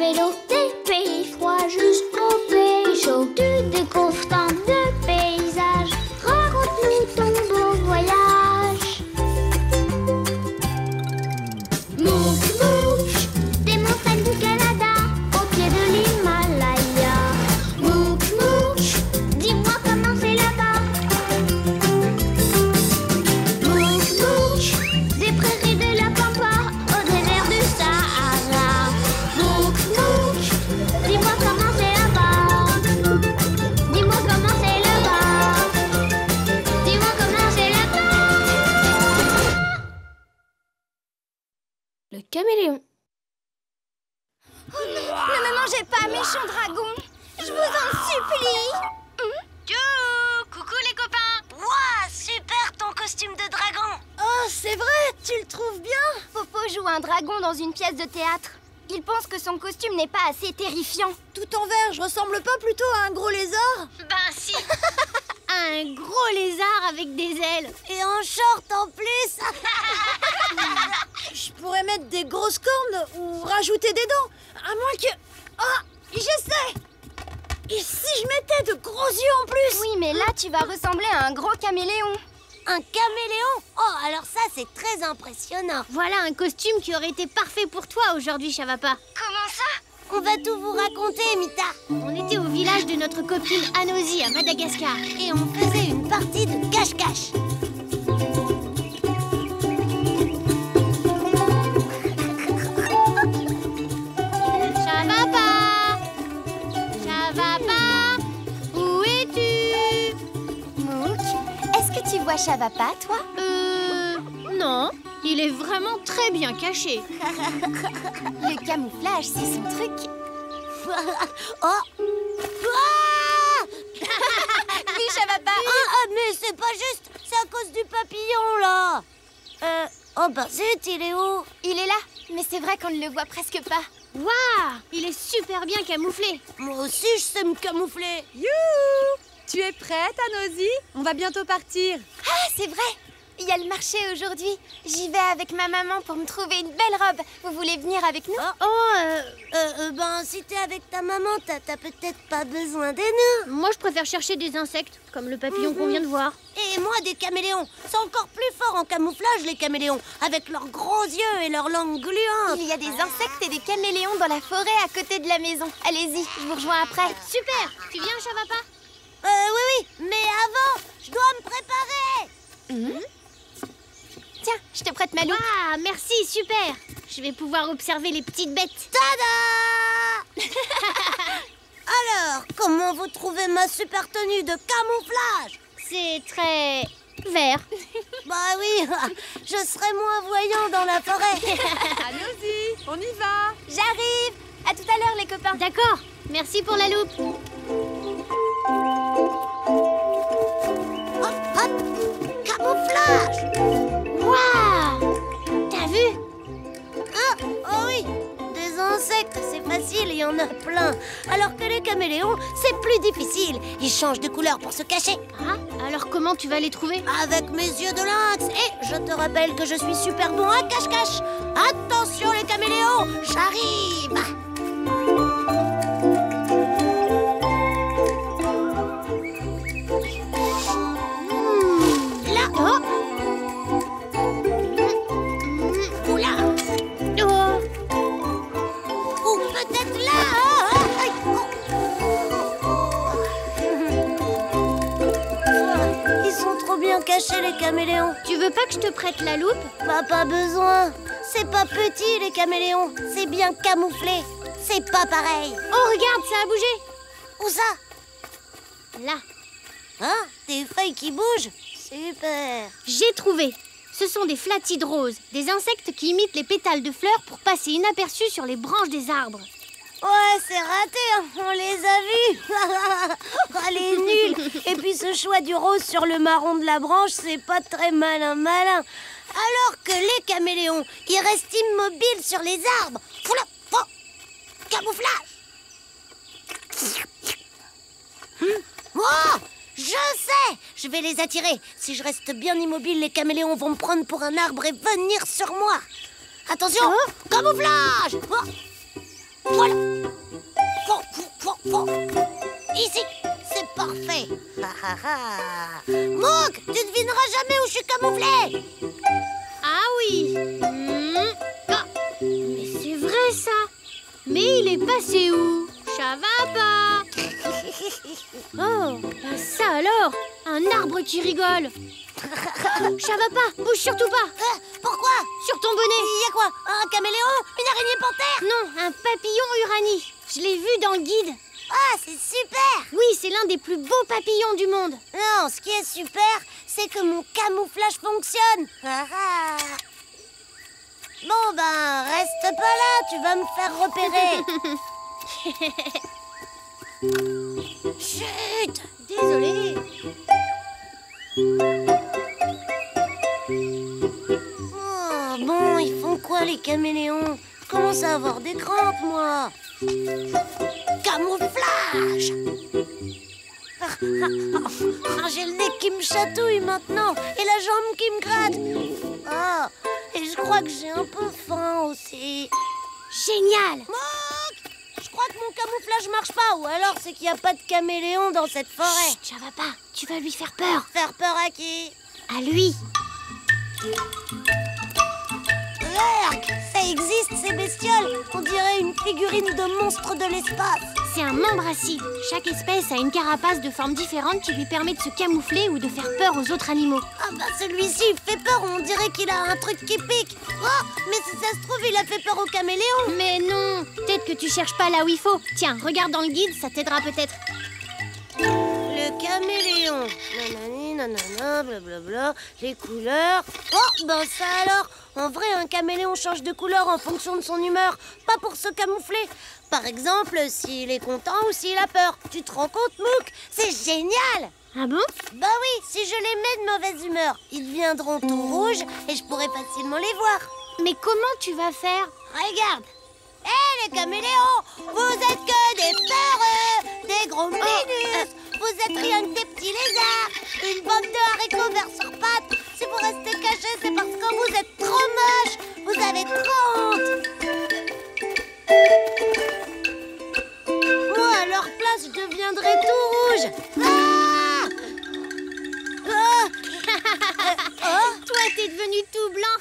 vélo des pays froids jusqu'aux pays chauds. Tu découvres tant de paysages. Raconte-nous ton beau voyage. Mouk Mouk, des montagnes du Canada au pied de l'Himalaya. Mouk Mouk, dis-moi comment c'est là-bas. Mouk Mouk, des prairies de la Pampa au désert du Sahara. Mouk Mouk, dis-moi comment c'est là-bas. Dis-moi comment c'est là-bas. Dis-moi comment c'est là-bas. Le caméléon. Ne me mangez pas, méchant dragon. Je vous en supplie. Coucou les copains. Wouah, super ton costume de dragon. Oh, c'est vrai, tu le trouves bien? Popo joue un dragon dans une pièce de théâtre. Il pense que son costume n'est pas assez terrifiant. Tout en vert, je ressemble pas plutôt à un gros lézard? Ben si. Un gros lézard avec des ailes. Et un short en plus. Je pourrais mettre des grosses cornes ou rajouter des dents. À moins que... Ah, je sais. Et si je mettais de gros yeux en plus? Oui, mais là, tu vas ressembler à un gros caméléon. Un caméléon? Oh, alors ça c'est très impressionnant. Voilà un costume qui aurait été parfait pour toi aujourd'hui, Chavapa. Comment ça? On va tout vous raconter, Mita. On était au village de notre copine Anosy à Madagascar. Et on faisait une partie de cache-cache. Chavapa! Chavapa! Où es-tu? Mouk, est-ce que tu vois Chavapa, toi? Non. Il est vraiment très bien caché. Le camouflage, c'est son truc. Oh! Oui, Chavapa. Mais c'est pas juste. C'est à cause du papillon, là. Oh bah zut, il est où? Il est là, mais c'est vrai qu'on ne le voit presque pas. Waouh! Il est super bien camouflé. Moi aussi, je sais me camoufler. Youhou! Tu es prête, Anosy? On va bientôt partir. Ah, c'est vrai. Il y a le marché aujourd'hui. J'y vais avec ma maman pour me trouver une belle robe. Vous voulez venir avec nous? Ben, si t'es avec ta maman, t'as peut-être pas besoin des nœuds. Moi, je préfère chercher des insectes, comme le papillon qu'on vient de voir. Et moi, des caméléons. C'est encore plus fort en camouflage, les caméléons, avec leurs gros yeux et leurs langues gluantes. Il y a des insectes et des caméléons dans la forêt à côté de la maison. Allez-y, je vous rejoins après. Super! Tu viens, Chavapa? Oui, mais avant, je dois me préparer. Tiens, je te prête ma loupe. Ah, merci, super! Je vais pouvoir observer les petites bêtes. Tada! Alors, comment vous trouvez ma super tenue de camouflage? C'est très... vert. Bah oui, je serai moins voyant dans la forêt. Anosy, on y va. J'arrive. À tout à l'heure, les copains. D'accord, merci pour la loupe. Hop, hop, camouflage. Waouh! T'as vu? Oh oui, des insectes, c'est facile, il y en a plein. Alors que les caméléons, c'est plus difficile. Ils changent de couleur pour se cacher. Ah, alors comment tu vas les trouver? Avec mes yeux de lynx. Et je te rappelle que je suis super bon à cache-cache. Attention les caméléons, j'arrive. Là. Oh! Oula. Oh! Ou peut-être là. Aïe. Ils sont trop bien cachés les caméléons. Tu veux pas que je te prête la loupe? Bah, pas besoin. C'est pas petit les caméléons. C'est bien camouflé. C'est pas pareil. Oh, regarde, ça a bougé. Où ça? Là, Hein? Des feuilles qui bougent? Super. j'ai trouvé. Ce sont des flatides roses, des insectes qui imitent les pétales de fleurs pour passer inaperçus sur les branches des arbres. Ouais, c'est raté, hein. On les a vus. Oh, elle est nulle. Et puis ce choix du rose sur le marron de la branche, c'est pas très malin. Alors que les caméléons, ils restent immobiles sur les arbres. Flop, flop. Camouflage. Oh, je sais. Je vais les attirer. Si je reste bien immobile, les caméléons vont me prendre pour un arbre et venir sur moi. Attention, camouflage. Oh. Voilà. Ici, c'est parfait. Mouk, tu devineras jamais où je suis camouflé. Ah oui. Ah, mais c'est vrai ça. Mais il est passé où? Chavapa. Oh, bah ça alors. Un arbre qui rigole. Chavapa, bouge surtout pas. Pourquoi? Sur ton bonnet. Il y a quoi? Un caméléon? Une araignée panthère? Non, un papillon uranie. Je l'ai vu dans le guide. Ah, c'est super! Oui, c'est l'un des plus beaux papillons du monde. Non, ce qui est super, c'est que mon camouflage fonctionne. Bon, ben, reste pas là, tu vas me faire repérer. Chut! Désolée. Oh, bon, ils font quoi les caméléons? Je commence à avoir des crampes, moi. Camouflage! J'ai le nez qui me chatouille maintenant et la jambe qui me gratte. Ah, et je crois que j'ai un peu faim aussi. Génial. Mouk, je crois que mon camouflage marche pas, ou alors c'est qu'il n'y a pas de caméléon dans cette forêt. Chut, Chavapa, tu vas lui faire peur. Faire peur à qui? À lui. Regarde, ça existe ces bestioles. On dirait une figurine de monstre de l'espace. C'est un membre acide. Chaque espèce a une carapace de forme différente qui lui permet de se camoufler ou de faire peur aux autres animaux. Ah bah celui-ci il fait peur, on dirait qu'il a un truc qui pique. Oh, mais si ça se trouve il a fait peur au caméléon. Mais non, peut-être que tu cherches pas là où il faut. Tiens, regarde dans le guide, ça t'aidera peut-être. Le caméléon. Nanani, nanana, blablabla. Les couleurs. Oh, ben ça alors. En vrai, un caméléon change de couleur en fonction de son humeur, pas pour se camoufler. Par exemple, s'il est content ou s'il a peur. Tu te rends compte, Mouk? C'est génial! Ah bon? Bah oui, si je les mets de mauvaise humeur, ils deviendront tout rouges et je pourrai facilement les voir. Mais comment tu vas faire? Regarde! Hé les caméléons! Vous êtes que des peureux! Des gros minus! Vous êtes rien que des petits lézards! Une bande de haricots verts sur pattes! Si vous restez cachés, c'est parce que vous êtes trop moches! Vous avez trop honte! Moi, à leur place, je deviendrai tout rouge! Ah! Ah! Toi, t'es devenu tout blanc.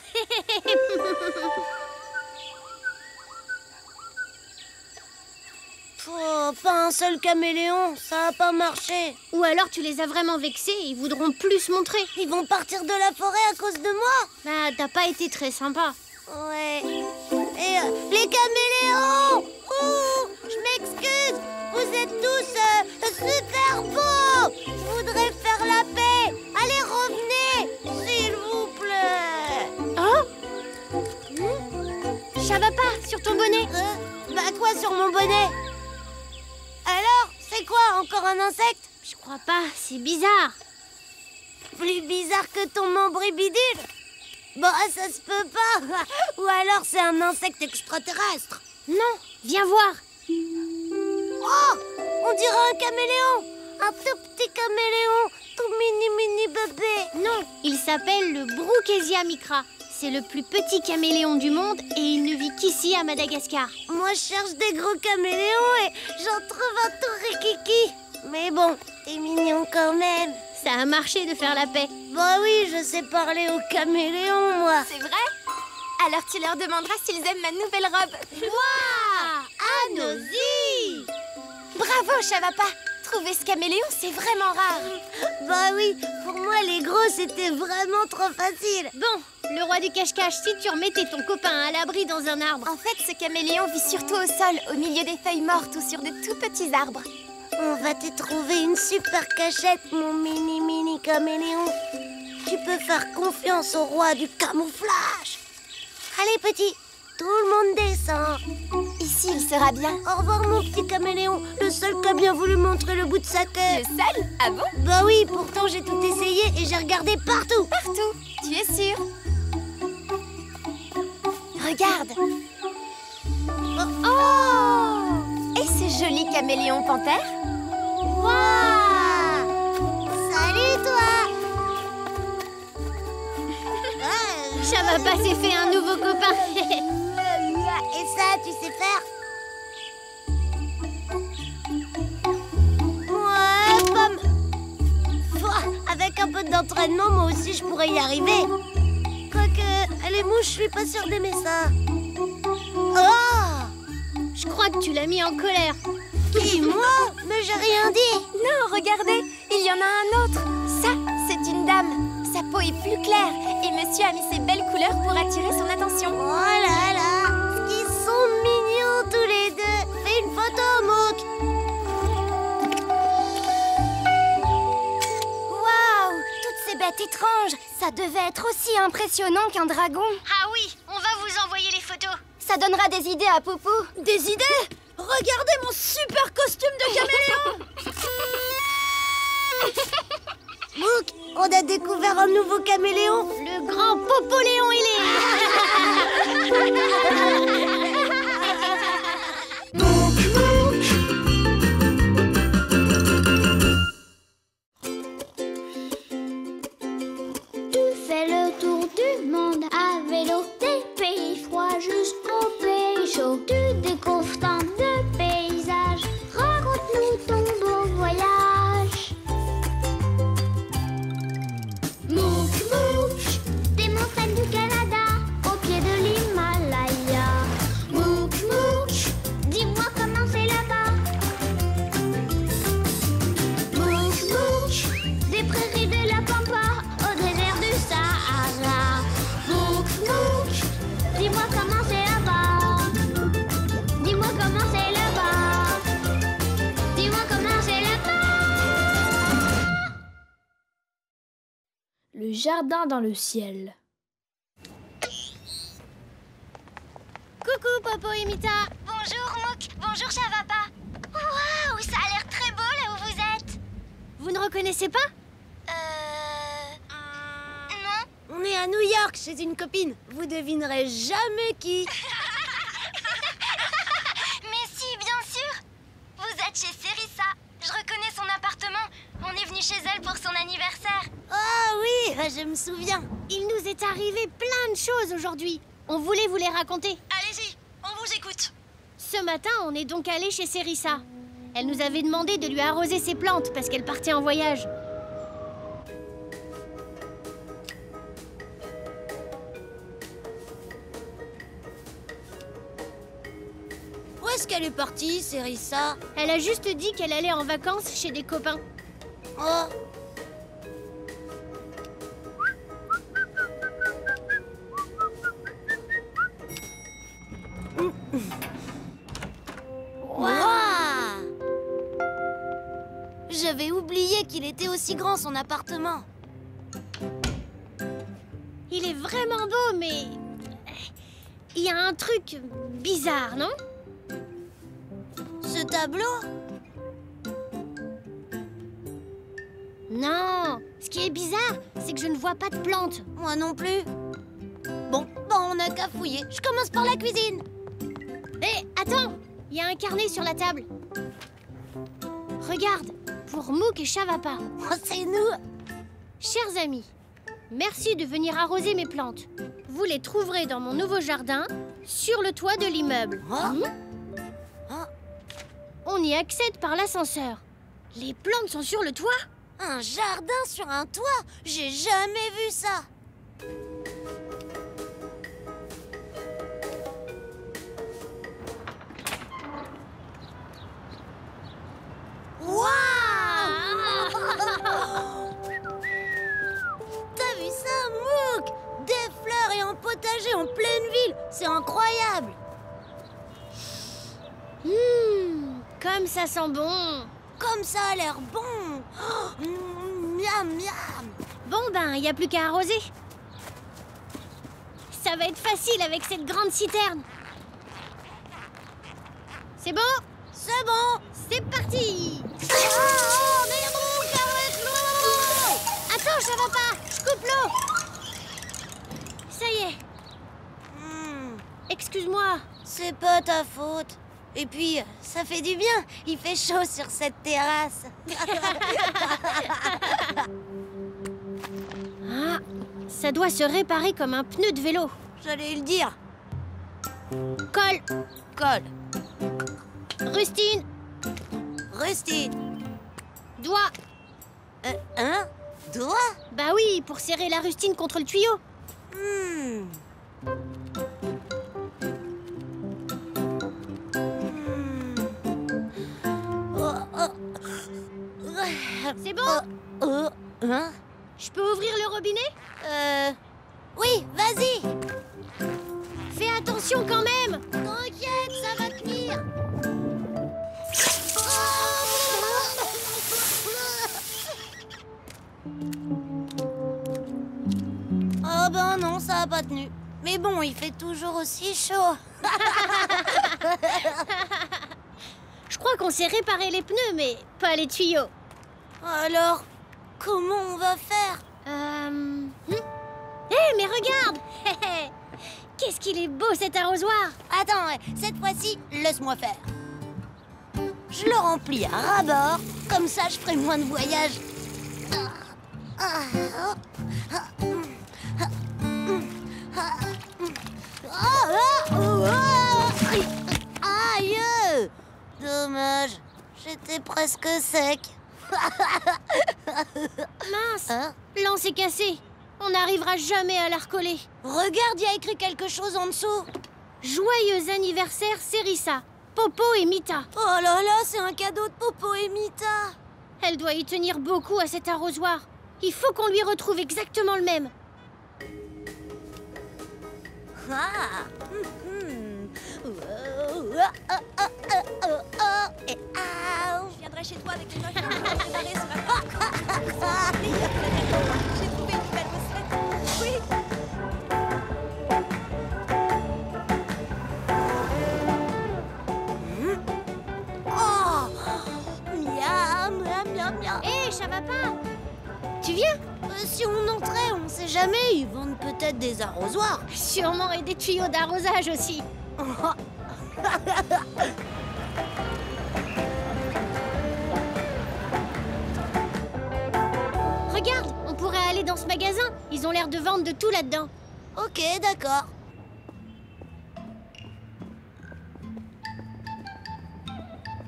Oh, pas un seul caméléon, ça a pas marché. Ou alors tu les as vraiment vexés et ils voudront plus se montrer. Ils vont partir de la forêt à cause de moi? Bah, t'as pas été très sympa. Ouais. Et les caméléons! Ouh, je m'excuse. Vous êtes tous super beaux. Je voudrais faire la paix. Allez, revenez, s'il vous plaît. Oh, Chavapa, sur ton bonnet. Bah quoi sur mon bonnet? Alors, c'est quoi, encore un insecte? Je crois pas, c'est bizarre. Plus bizarre que ton membre bidule? Bah, ça se peut pas. Ou alors c'est un insecte extraterrestre. Non, viens voir. Oh, on dirait un caméléon. Un tout petit caméléon, tout mini bébé. Non, il s'appelle le Brookesia micra. C'est le plus petit caméléon du monde et il ne vit qu'ici à Madagascar. Moi, je cherche des gros caméléons et j'en trouve un tout rikiki. Mais bon, t'es mignon quand même. Ça a marché de faire la paix. Bah oui, je sais parler aux caméléons, moi. C'est vrai? Alors tu leur demanderas s'ils aiment ma nouvelle robe. Waouh, Anosy! Bravo, Chavapa! Trouver ce caméléon, c'est vraiment rare. Bah oui, pour moi, les gros, c'était vraiment trop facile. Bon, le roi du cache-cache, si tu remettais ton copain à l'abri dans un arbre. En fait, ce caméléon vit surtout au sol, au milieu des feuilles mortes ou sur de tout petits arbres. On va te trouver une super cachette, mon mini caméléon. Tu peux faire confiance au roi du camouflage. Allez, petit, tout le monde descend. Ici, il sera bien. Au revoir, mon petit caméléon, le seul qui a bien voulu montrer le bout de sa queue. Le seul? Ah bon? Bah oui, pourtant j'ai tout essayé et j'ai regardé partout. Partout, tu es sûr? Regarde. Oh! Et ce joli caméléon panthère? Waouh! Salut, toi! Chavapa s'est fait un nouveau copain. Et ça, tu sais faire? un peu d'entraînement, moi aussi je pourrais y arriver. Quoique, les mouches, je suis pas sûre d'aimer ça. Oh! Je crois que tu l'as mis en colère. Qui, moi? Mais j'ai rien dit. Non, regardez, il y en a un autre. Ça, c'est une dame. Sa peau est plus claire et monsieur a mis ses belles couleurs pour attirer son attention. Oh là là, ils sont mignons tous les deux. Fais une photo, Mouk. Waouh, toutes ces bêtes étranges. Ça devait être aussi impressionnant qu'un dragon. Ah oui, on va vous envoyer les photos. Ça donnera des idées à Poupou. Des idées? Regardez mon super costume de caméléon. Mouk, on a découvert un nouveau caméléon. Le grand Popoléon, il est Tu fais le tour du monde à vélo, des pays froids jusqu'aux pays chauds. Tu découvres tant de paysages, raconte-nous ton beau voyage. Mouk, Mouk, des montagnes du Canada, au pied de l'Himalaya. Mouk, Mouk, dis-moi comment c'est là-bas. Mouk, Mouk, des prairies de la Pampa, au désert du Sahara. Mouk, Mouk, dis-moi comment c'est là-bas. Dis-moi comment c'est là-bas. Dis-moi comment c'est là-bas. Le jardin dans le ciel. Coucou Popo et Mita. Bonjour Mouk, bonjour Chavapa. Waouh, ça a l'air très beau là où vous êtes. Vous ne reconnaissez pas? Non. On est à New York chez une copine. Vous devinerez jamais qui. Mais si, bien sûr. Vous êtes chez Serissa. Je reconnais son appartement. On est venu chez elle pour son anniversaire. Ah oui, je me souviens. Il nous est arrivé plein de choses aujourd'hui. On voulait vous les raconter. Allez-y, on vous écoute. Ce matin, on est donc allé chez Serissa. Elle nous avait demandé de lui arroser ses plantes parce qu'elle partait en voyage. Où est-ce qu'elle est partie, Serissa? Elle a juste dit qu'elle allait en vacances chez des copains. Oh. Waouh! J'avais oublié qu'il était aussi grand, son appartement. Il est vraiment beau, mais... il y a un truc bizarre, non? Ce tableau? Non. Ce qui est bizarre, c'est que je ne vois pas de plantes. Moi non plus. Bon, on n'a qu'à fouiller. Je commence par la cuisine. Hé, attends! Il y a un carnet sur la table. Regarde, pour Mouk et Chavapa. Oh, c'est nous. Chers amis, merci de venir arroser mes plantes. Vous les trouverez dans mon nouveau jardin, sur le toit de l'immeuble. On y accède par l'ascenseur. Les plantes sont sur le toit? Un jardin sur un toit? J'ai jamais vu ça. T'as vu ça, Mouk? Des fleurs et un potager en pleine ville. C'est incroyable. Comme ça sent bon. Comme ça a l'air bon. Oh, miam, miam. Bon ben, il n'y a plus qu'à arroser. Ça va être facile avec cette grande citerne. C'est bon? C'est bon. C'est parti! Oh, mais Mouk, avec l'eau. Attends, ça va pas! Je coupe l'eau! Ça y est. Excuse-moi. C'est pas ta faute. Et puis, ça fait du bien. Il fait chaud sur cette terrasse. Ah, ça doit se réparer comme un pneu de vélo. J'allais le dire. Colle. Colle. Rustine. Restez. Doigt. Hein? Doigts? Bah oui, pour serrer la rustine contre le tuyau. C'est bon? Hein? Je peux ouvrir le robinet? Oui, vas-y. Fais attention quand même. T'inquiète, ça va tenir. Oh ben non, ça a pas tenu. Mais bon, il fait toujours aussi chaud. Je crois qu'on sait réparer les pneus, mais pas les tuyaux. Alors, comment on va faire? Hé, mais regarde. Qu'est-ce qu'il est beau cet arrosoir. Attends, cette fois-ci, laisse-moi faire. Je le remplis à ras-bord, comme ça je ferai moins de voyages. Aïe! Dommage, j'étais presque sec. Mince, Hein? l'anse est cassé. On n'arrivera jamais à la recoller. Regarde, il y a écrit quelque chose en dessous. Joyeux anniversaire, Sérissa, Popo et Mita. Oh là là, c'est un cadeau de Popo et Mita. Elle doit y tenir beaucoup à cet arrosoir. Il faut qu'on lui retrouve exactement le même. Ah. Je viendrai chez toi avec les gens qui vont me préparer sur la J'ai trouvé une nouvelle recette. Oui. Oh, miam, miam, miam, miam. Hé, ça va pas. Tu viens? Si on entrait, on sait jamais, ils vendent peut-être des arrosoirs. Sûrement, et des tuyaux d'arrosage aussi. Regarde, on pourrait aller dans ce magasin. Ils ont l'air de vendre de tout là-dedans. Ok, d'accord.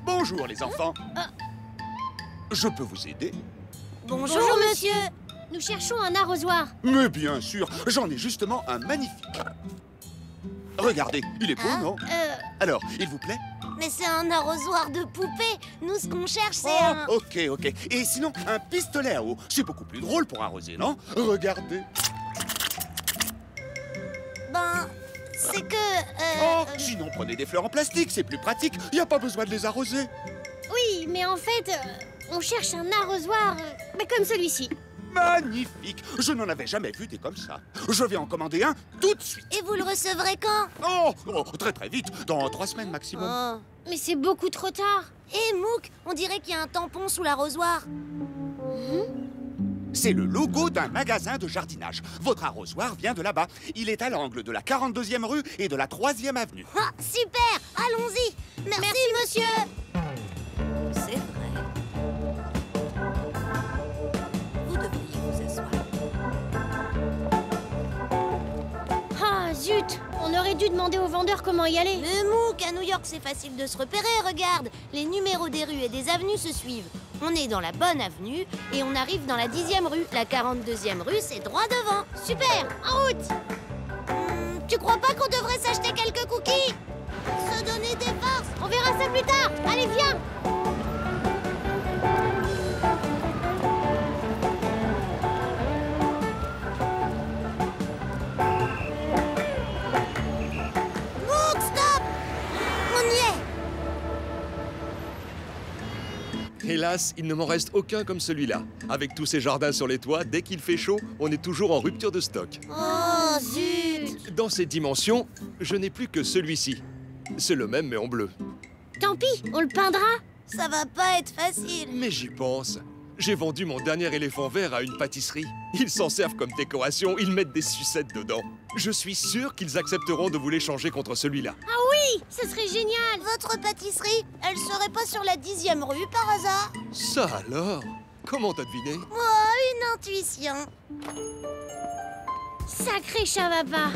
Bonjour les enfants. Je peux vous aider? Bonjour, monsieur. Nous cherchons un arrosoir. Mais bien sûr, j'en ai justement un magnifique. Regardez, il est beau, non? Alors, il vous plaît? Mais c'est un arrosoir de poupée. Nous, ce qu'on cherche, c'est un... Ok, ok. Et sinon, un pistolet à eau. C'est beaucoup plus drôle pour arroser, non? Regardez. Ben, c'est que... Oh, sinon, prenez des fleurs en plastique, c'est plus pratique. Il n'y a pas besoin de les arroser. Oui, mais en fait, on cherche un arrosoir mais comme celui-ci. Magnifique. Je n'en avais jamais vu des comme ça. Je vais en commander un tout de suite. Et vous le recevrez quand? Oh, très très vite. Dans 3 semaines maximum. Oh. Mais c'est beaucoup trop tard. Hé, Mouk, on dirait qu'il y a un tampon sous l'arrosoir. C'est le logo d'un magasin de jardinage. Votre arrosoir vient de là-bas. Il est à l'angle de la 42e rue et de la 3e avenue. Ah, super. Allons-y. Merci, monsieur. C'est vrai. Vous devriez vous asseoir. Ah, zut. On aurait dû demander au vendeur comment y aller. Mais Mouk, à New York, c'est facile de se repérer, regarde. Les numéros des rues et des avenues se suivent. On est dans la bonne avenue et on arrive dans la 10e rue. La 42e rue, c'est droit devant. Super, en route. Tu crois pas qu'on devrait s'acheter quelques cookies? Se donner des forces. On verra ça plus tard. Allez, viens. Mouk, stop. On y est. Hélas, il ne m'en reste aucun comme celui-là. Avec tous ces jardins sur les toits, dès qu'il fait chaud, on est toujours en rupture de stock. Oh, zut. Dans ces dimensions, je n'ai plus que celui-ci. C'est le même mais en bleu. Tant pis, on le peindra. Ça va pas être facile. Mais j'y pense. J'ai vendu mon dernier éléphant vert à une pâtisserie. Ils s'en servent comme décoration, ils mettent des sucettes dedans. Je suis sûr qu'ils accepteront de vous l'échanger contre celui-là. Ah oui, ce serait génial. Votre pâtisserie, elle serait pas sur la 10e rue par hasard? Ça alors? Comment t'as deviné? Oh, une intuition. Sacré Chavapa.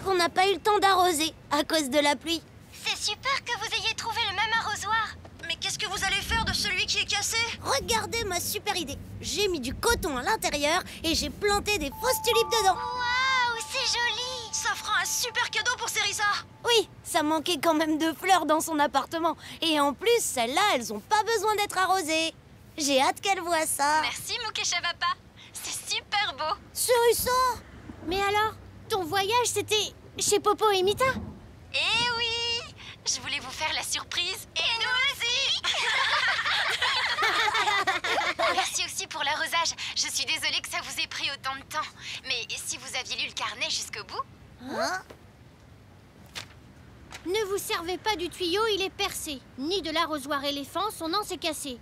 qu'on n'a pas eu le temps d'arroser à cause de la pluie. C'est super que vous ayez trouvé le même arrosoir. Mais qu'est-ce que vous allez faire de celui qui est cassé? Regardez ma super idée. J'ai mis du coton à l'intérieur et j'ai planté des fausses tulipes dedans. Waouh, c'est joli. Ça fera un super cadeau pour Cerisa. Oui, ça manquait quand même de fleurs dans son appartement. Et en plus, celles-là, elles ont pas besoin d'être arrosées. J'ai hâte qu'elle voie ça. Merci, Moukesha Papa. C'est super beau. Cerisa! Mais alors, ton voyage, c'était chez Popo et Mita? Eh oui, je voulais vous faire la surprise. Et nous aussi. Merci aussi pour l'arrosage. Je suis désolée que ça vous ait pris autant de temps. Mais si vous aviez lu le carnet jusqu'au bout... Hein? Ne vous servez pas du tuyau, il est percé. Ni de l'arrosoir éléphant, son anse est cassé.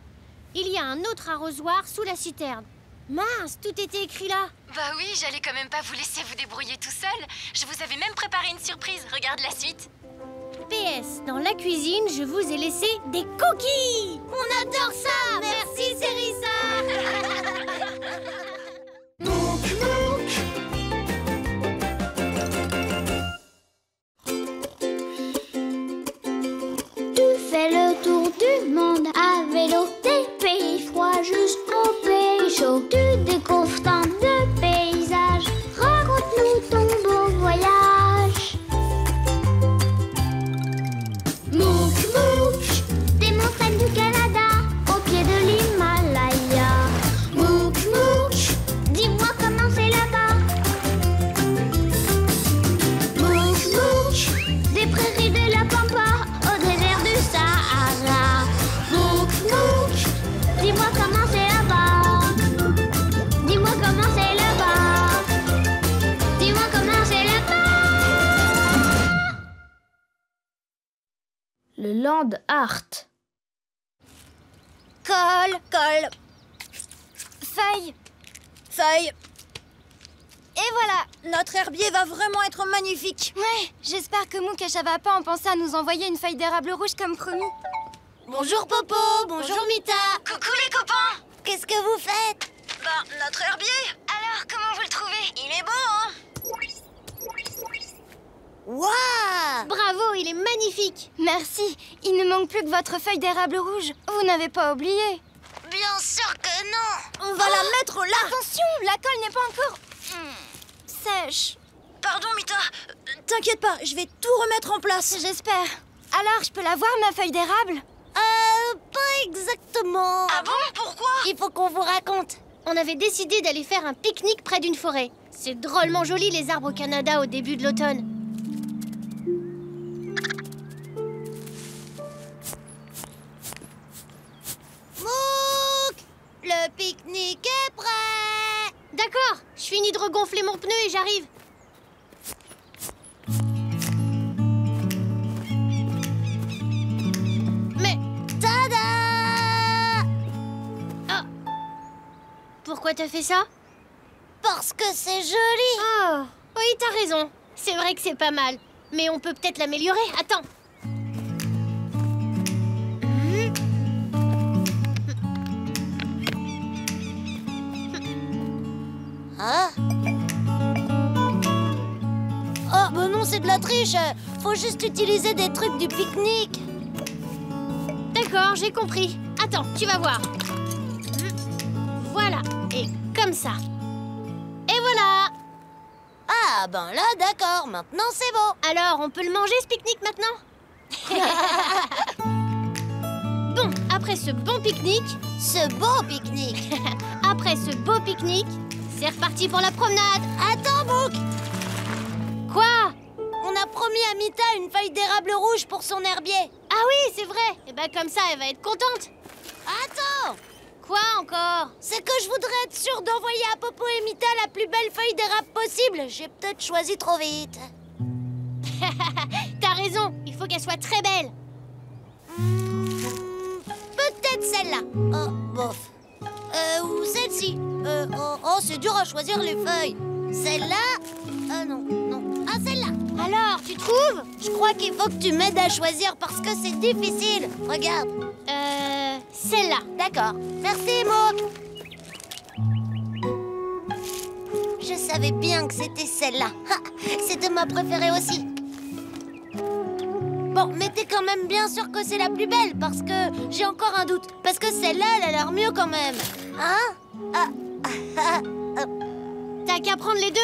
Il y a un autre arrosoir sous la citerne. Mince, tout était écrit là. Bah oui, j'allais quand même pas vous laisser vous débrouiller tout seul. Je vous avais même préparé une surprise. Regarde la suite. PS, dans la cuisine, je vous ai laissé des cookies. On adore ça. Merci, Cerisa. Tu fais le tour du monde à vélo, des pays froids jusqu'aux pays chauds. Tu découvres tant de paysages, raconte-nous ton beau voyage. Mouk Mouk, des montagnes du Canada, au pied de l'Himalaya. Mouk Mouk, dis-moi comment c'est là-bas. Mouk Mouk, des prairies de la Pampa au désert du Sahara. Mouk Mouk, dis-moi comment c'est là-bas. Dis-moi comment c'est là-bas. Dis-moi comment c'est là-bas. Le land art. Colle, colle. Feuille. Feuille. Et voilà, notre herbier va vraiment être magnifique. Ouais, j'espère que Mouk et Chavapa ont pensé à nous envoyer une feuille d'érable rouge comme promis. Bonjour Popo, bonjour Mita. Coucou les copains. Qu'est-ce que vous faites? Bah, notre herbier. Alors, comment vous le trouvez? Il est beau, hein? Waouh! Bravo, il est magnifique. Merci. Il ne manque plus que votre feuille d'érable rouge. Vous n'avez pas oublié. Bien sûr que non. On va la mettre là. Attention, la colle n'est pas encore sèche. Pardon, Mita. T'inquiète pas, je vais tout remettre en place. J'espère. Alors, je peux la voir, ma feuille d'érable? Pas exactement. Ah bon? Pourquoi? Il faut qu'on vous raconte. On avait décidé d'aller faire un pique-nique près d'une forêt. C'est drôlement joli les arbres au Canada au début de l'automne. Mouk, le pique-nique est prêt. D'accord, je finis de regonfler mon pneu et j'arrive. Mais... Tada! Ah. Pourquoi t'as fait ça? Parce que c'est joli. Oh, oui, t'as raison. C'est vrai que c'est pas mal. Mais on peut peut-être l'améliorer. Attends. Hein? Oh, bah non, c'est de la triche. Faut juste utiliser des trucs du pique-nique. D'accord, j'ai compris. Attends, tu vas voir. Voilà, et comme ça. Et voilà. Ah, ben là, d'accord. Maintenant, c'est bon. Alors, on peut le manger, ce pique-nique, maintenant? Bon, après ce bon pique-nique... Ce beau pique-nique. Après ce beau pique-nique, c'est reparti pour la promenade. Attends, Mouk. Quoi? On a promis à Mita une feuille d'érable rouge pour son herbier. Ah oui, c'est vrai. Et ben comme ça, elle va être contente. Attends. Quoi encore? C'est que je voudrais être sûre d'envoyer à Popo et Mita la plus belle feuille d'érable possible. J'ai peut-être choisi trop vite. T'as raison, il faut qu'elle soit très belle. Peut-être celle-là. Oh, bof. Ou celle-ci. Oh, c'est dur à choisir les feuilles. Celle-là. Ah non, non. Ah, celle-là. Alors, tu trouves? Je crois qu'il faut que tu m'aides à choisir parce que c'est difficile. Regarde. Celle-là. D'accord. Merci, Mouk. Je savais bien que c'était celle-là. C'était ma préférée aussi. Bon, mais t'es quand même bien sûr que c'est la plus belle, parce que j'ai encore un doute. Parce que celle-là, elle a l'air mieux quand même. Hein? T'as qu'à prendre les deux.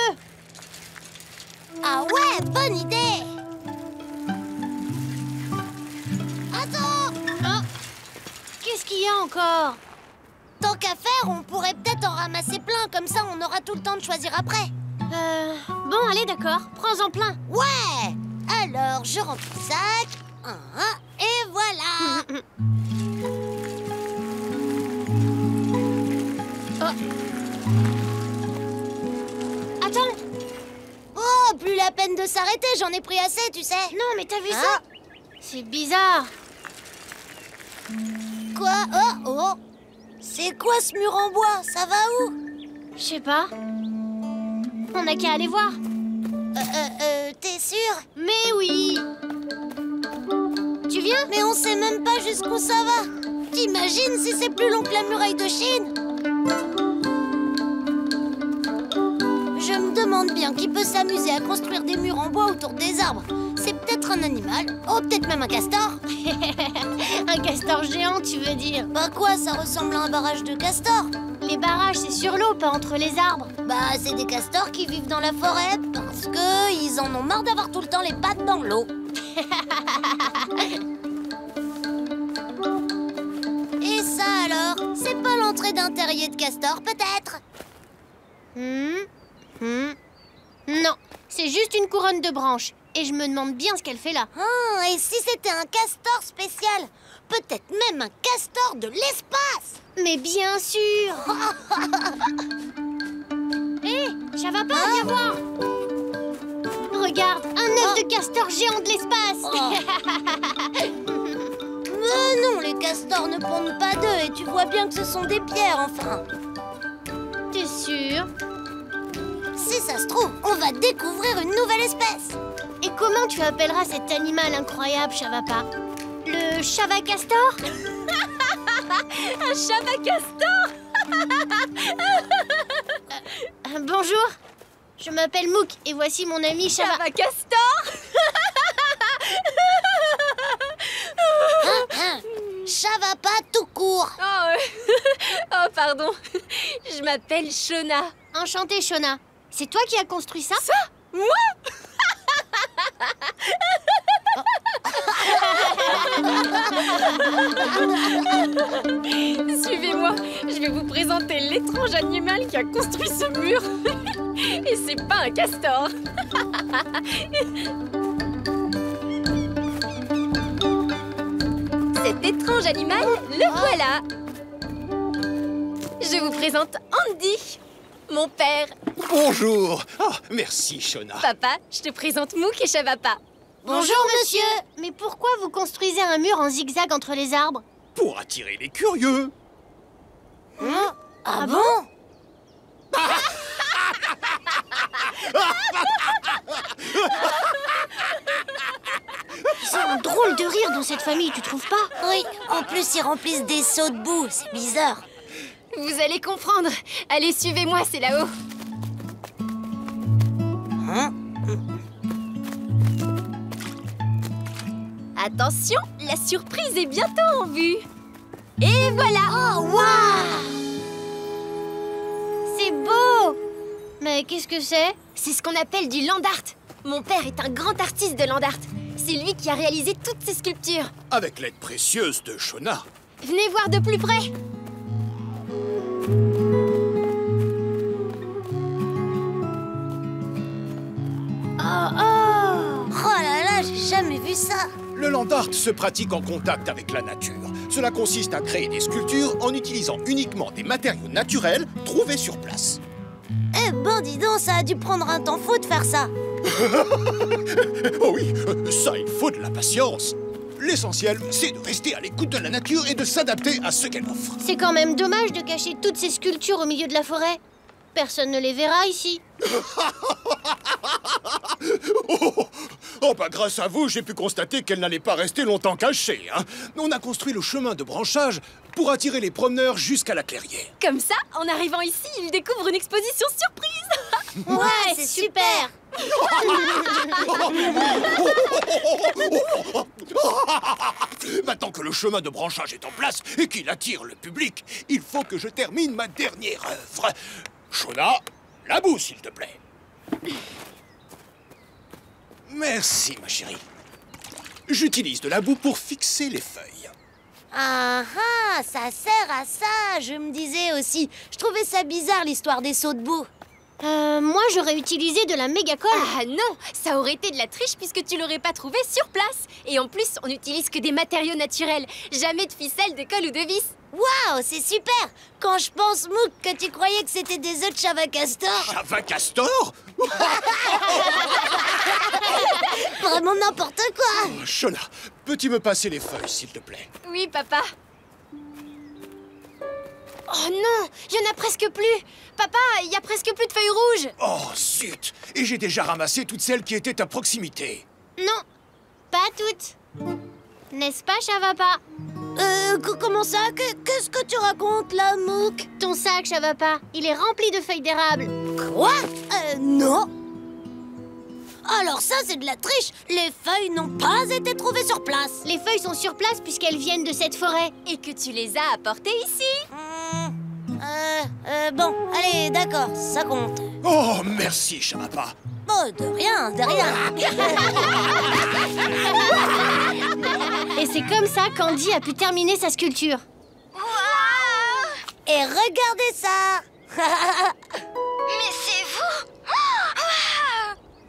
Ah ouais, bonne idée. Attends! Oh. Qu'est-ce qu'il y a encore? Tant qu'à faire, on pourrait peut-être en ramasser plein, comme ça on aura tout le temps de choisir après. Bon, allez, d'accord. Prends-en plein. Ouais! Alors, je remplis le sac. Et voilà! Attends. Oh, plus la peine de s'arrêter, j'en ai pris assez, tu sais. Non, mais t'as vu ça? C'est bizarre. Quoi? Oh! C'est quoi ce mur en bois? Ça va où? Je sais pas. On n'a qu'à aller voir. T'es sûr? Mais oui. Tu viens? Mais on sait même pas jusqu'où ça va. T'imagines si c'est plus long que la muraille de Chine? Je me demande bien qui peut s'amuser à construire des murs en bois autour des arbres. C'est peut-être un animal, oh peut-être même un castor. Un castor géant, tu veux dire? Bah quoi, ça ressemble à un barrage de castors. Les barrages, c'est sur l'eau, pas entre les arbres. Bah c'est des castors qui vivent dans la forêt parce que ils en ont marre d'avoir tout le temps les pattes dans l'eau. Et ça alors, c'est pas l'entrée d'un terrier de castor peut-être? Non, c'est juste une couronne de branches. Et je me demande bien ce qu'elle fait là. Ah, et si c'était un castor spécial? Peut-être même un castor de l'espace. Mais bien sûr. Hé, ça va pas, viens voir. Regarde, un œuf de castor géant de l'espace. Mais non, les castors ne pondent pas d'œufs et tu vois bien que ce sont des pierres, enfin. T'es sûr? Si ça se trouve, on va découvrir une nouvelle espèce. Et comment tu appelleras cet animal incroyable, Chavapa? Le Chavacastor? Un Chavacastor. Bonjour, je m'appelle Mouk et voici mon ami Chavacastor. Chavapa tout court. Oh, pardon. Je m'appelle Shona. Enchantée, Shona. C'est toi qui as construit ça? Ça? Moi? Suivez-moi, je vais vous présenter l'étrange animal qui a construit ce mur. Et c'est pas un castor. Cet étrange animal, le voilà. Je vous présente Andy, mon père. Bonjour. Merci, Shona. Papa, je te présente Mouk et Chavapa. Bonjour, monsieur. Mais pourquoi vous construisez un mur en zigzag entre les arbres? Pour attirer les curieux. Ah bon? C'est un drôle de rire dans cette famille, tu trouves pas? Oui, en plus ils remplissent des seaux de boue, c'est bizarre. Vous allez comprendre. Allez, suivez-moi, c'est là-haut. Attention, la surprise est bientôt en vue. Et voilà. Oh, waouh! C'est beau! Mais qu'est-ce que c'est? C'est ce qu'on appelle du land art. Mon père est un grand artiste de land art. C'est lui qui a réalisé toutes ces sculptures. Avec l'aide précieuse de Shona. Venez voir de plus près. Oh là là, j'ai jamais vu ça. Le land art se pratique en contact avec la nature. Cela consiste à créer des sculptures en utilisant uniquement des matériaux naturels trouvés sur place. Eh ben dis donc, ça a dû prendre un temps fou de faire ça. Oh oui, ça, il faut de la patience. L'essentiel, c'est de rester à l'écoute de la nature et de s'adapter à ce qu'elle offre. C'est quand même dommage de cacher toutes ces sculptures au milieu de la forêt. Personne ne les verra ici. Oh, bah grâce à vous, j'ai pu constater qu'elle n'allait pas rester longtemps cachée. On a construit le chemin de branchage pour attirer les promeneurs jusqu'à la clairière. Comme ça, en arrivant ici, ils découvrent une exposition surprise. Ouais, c'est super. Maintenant que le chemin de branchage est en place et qu'il attire le public, il faut que je termine ma dernière œuvre. Shona, la boue, s'il te plaît. Merci, ma chérie. J'utilise de la boue pour fixer les feuilles. Ah ah, ça sert à ça, je me disais aussi. Je trouvais ça bizarre, l'histoire des seaux de boue. Moi, j'aurais utilisé de la méga-colle. Ah non, ça aurait été de la triche puisque tu l'aurais pas trouvé sur place. Et en plus, on n'utilise que des matériaux naturels. Jamais de ficelle, de colle ou de vis. Waouh, c'est super. Quand je pense, Mouk, que tu croyais que c'était des œufs de Chavacastor. Chavacastor? Vraiment n'importe quoi. Oh, Shona, peux-tu me passer les feuilles, s'il te plaît? Oui, papa. Oh non, il y en a presque plus. Papa, il y a presque plus de feuilles rouges. Oh, zut! Et j'ai déjà ramassé toutes celles qui étaient à proximité. Non, pas toutes. N'est-ce pas, Chavapa? Comment ça? Qu'est-ce que tu racontes là, Mouk? Ton sac, Chavapa, il est rempli de feuilles d'érable. Quoi? Non. Alors ça, c'est de la triche. Les feuilles n'ont pas été trouvées sur place. Les feuilles sont sur place puisqu'elles viennent de cette forêt. Et que tu les as apportées ici. Bon, allez, d'accord, ça compte. Oh, merci, Chavapa. Oh, de rien, de rien. Et c'est comme ça qu'Andy a pu terminer sa sculpture. Et regardez ça. Mais c'est vous!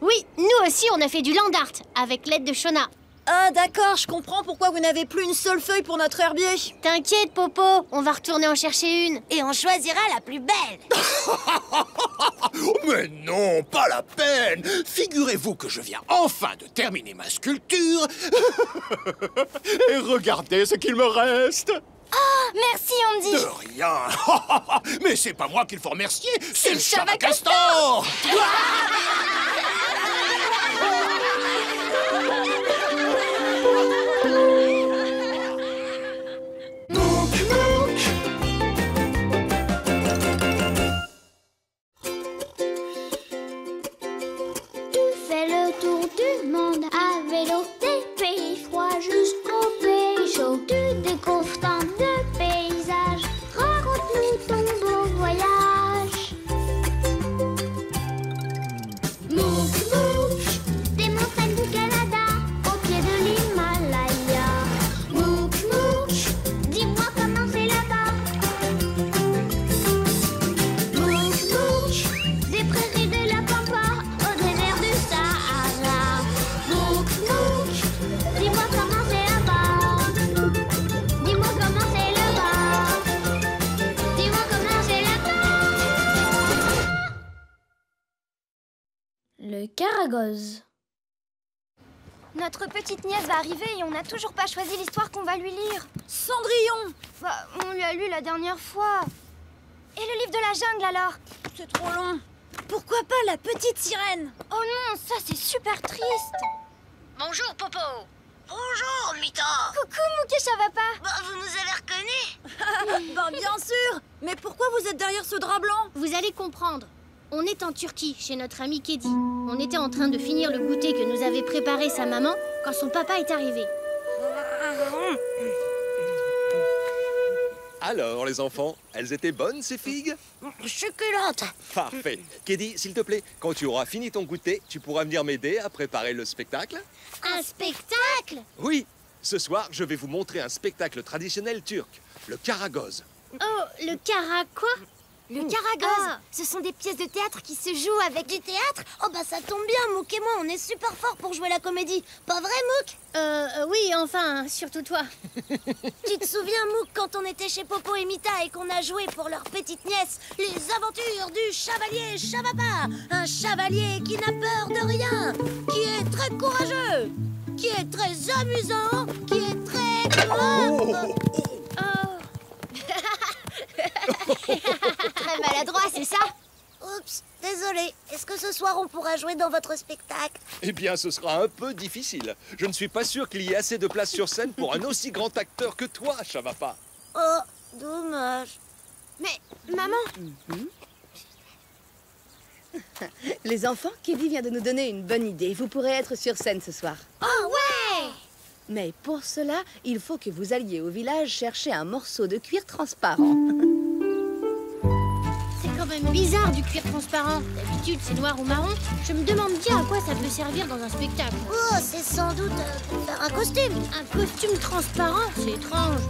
Oui, nous aussi, on a fait du land art avec l'aide de Shona. Ah d'accord, je comprends pourquoi vous n'avez plus une seule feuille pour notre herbier. T'inquiète, Popo, on va retourner en chercher une. Et on choisira la plus belle. Mais non, pas la peine. Figurez-vous que je viens enfin de terminer ma sculpture. Et regardez ce qu'il me reste. Oh, merci Andy! De rien. Mais c'est pas moi qu'il faut remercier, c'est le Chavacastor. Fais le tour du monde à vélo, des pays froids jusqu'aux pays chauds. Tu découvres tant de paysages, raconte-nous ton beau voyage. Mouk, Mouk, des montagnes du Canada, au pied de l'Himalaya. Mouk, Mouk, dis-moi comment c'est là-bas. Mouk, Mouk, des prairies de la Pampa, au désert du Sahara. Mouk, Mouk, dis-moi comment c'est là-bas. Dis-moi comment c'est là-bas. Dis-moi comment c'est là-bas. Le Caragoze. Notre petite nièce va arriver et on n'a toujours pas choisi l'histoire qu'on va lui lire. Cendrillon! Bah, on lui a lu la dernière fois. Et le livre de la jungle alors? C'est trop long. Pourquoi pas la petite sirène? Oh non, ça c'est super triste. Bonjour, Popo. Bonjour, Mita. Coucou Mouk, ça va pas? Bah, vous nous avez reconnus? Ben bien sûr. Mais pourquoi vous êtes derrière ce drap blanc? Vous allez comprendre. On est en Turquie, chez notre ami Kedi. On était en train de finir le goûter que nous avait préparé sa maman quand son papa est arrivé. Alors, les enfants, elles étaient bonnes, ces figues? Succulente. Parfait. Kedi, s'il te plaît, quand tu auras fini ton goûter, tu pourras venir m'aider à préparer le spectacle? Un spectacle? Oui. Ce soir, je vais vous montrer un spectacle traditionnel turc, le Caragoze. Oh, le cara quoi? Le Caragoze, Ah. ce sont des pièces de théâtre qui se jouent avec Du théâtre? Oh bah ça tombe bien, Mouk et moi, on est super forts pour jouer la comédie. Pas vrai, Mouk? Oui, enfin, surtout toi. Tu te souviens, Mouk, quand on était chez Popo et Mita et qu'on a joué pour leur petite nièce les aventures du chevalier Chavapa? Un chevalier qui n'a peur de rien, qui est très courageux, qui est très amusant, qui est très... très maladroit, c'est ça? Oups, désolé. Est-ce que ce soir on pourra jouer dans votre spectacle? Eh bien, ce sera un peu difficile. Je ne suis pas sûr qu'il y ait assez de place sur scène pour un aussi grand acteur que toi, Chavapa. Oh, dommage. Mais, maman, Les enfants, Kevin vient de nous donner une bonne idée. Vous pourrez être sur scène ce soir. Oh ouais! Mais pour cela, il faut que vous alliez au village chercher un morceau de cuir transparent. C'est quand même bizarre du cuir transparent. D'habitude, c'est noir ou marron. Je me demande bien à quoi ça peut servir dans un spectacle. Oh, c'est sans doute pour faire un costume. Un costume transparent, c'est étrange.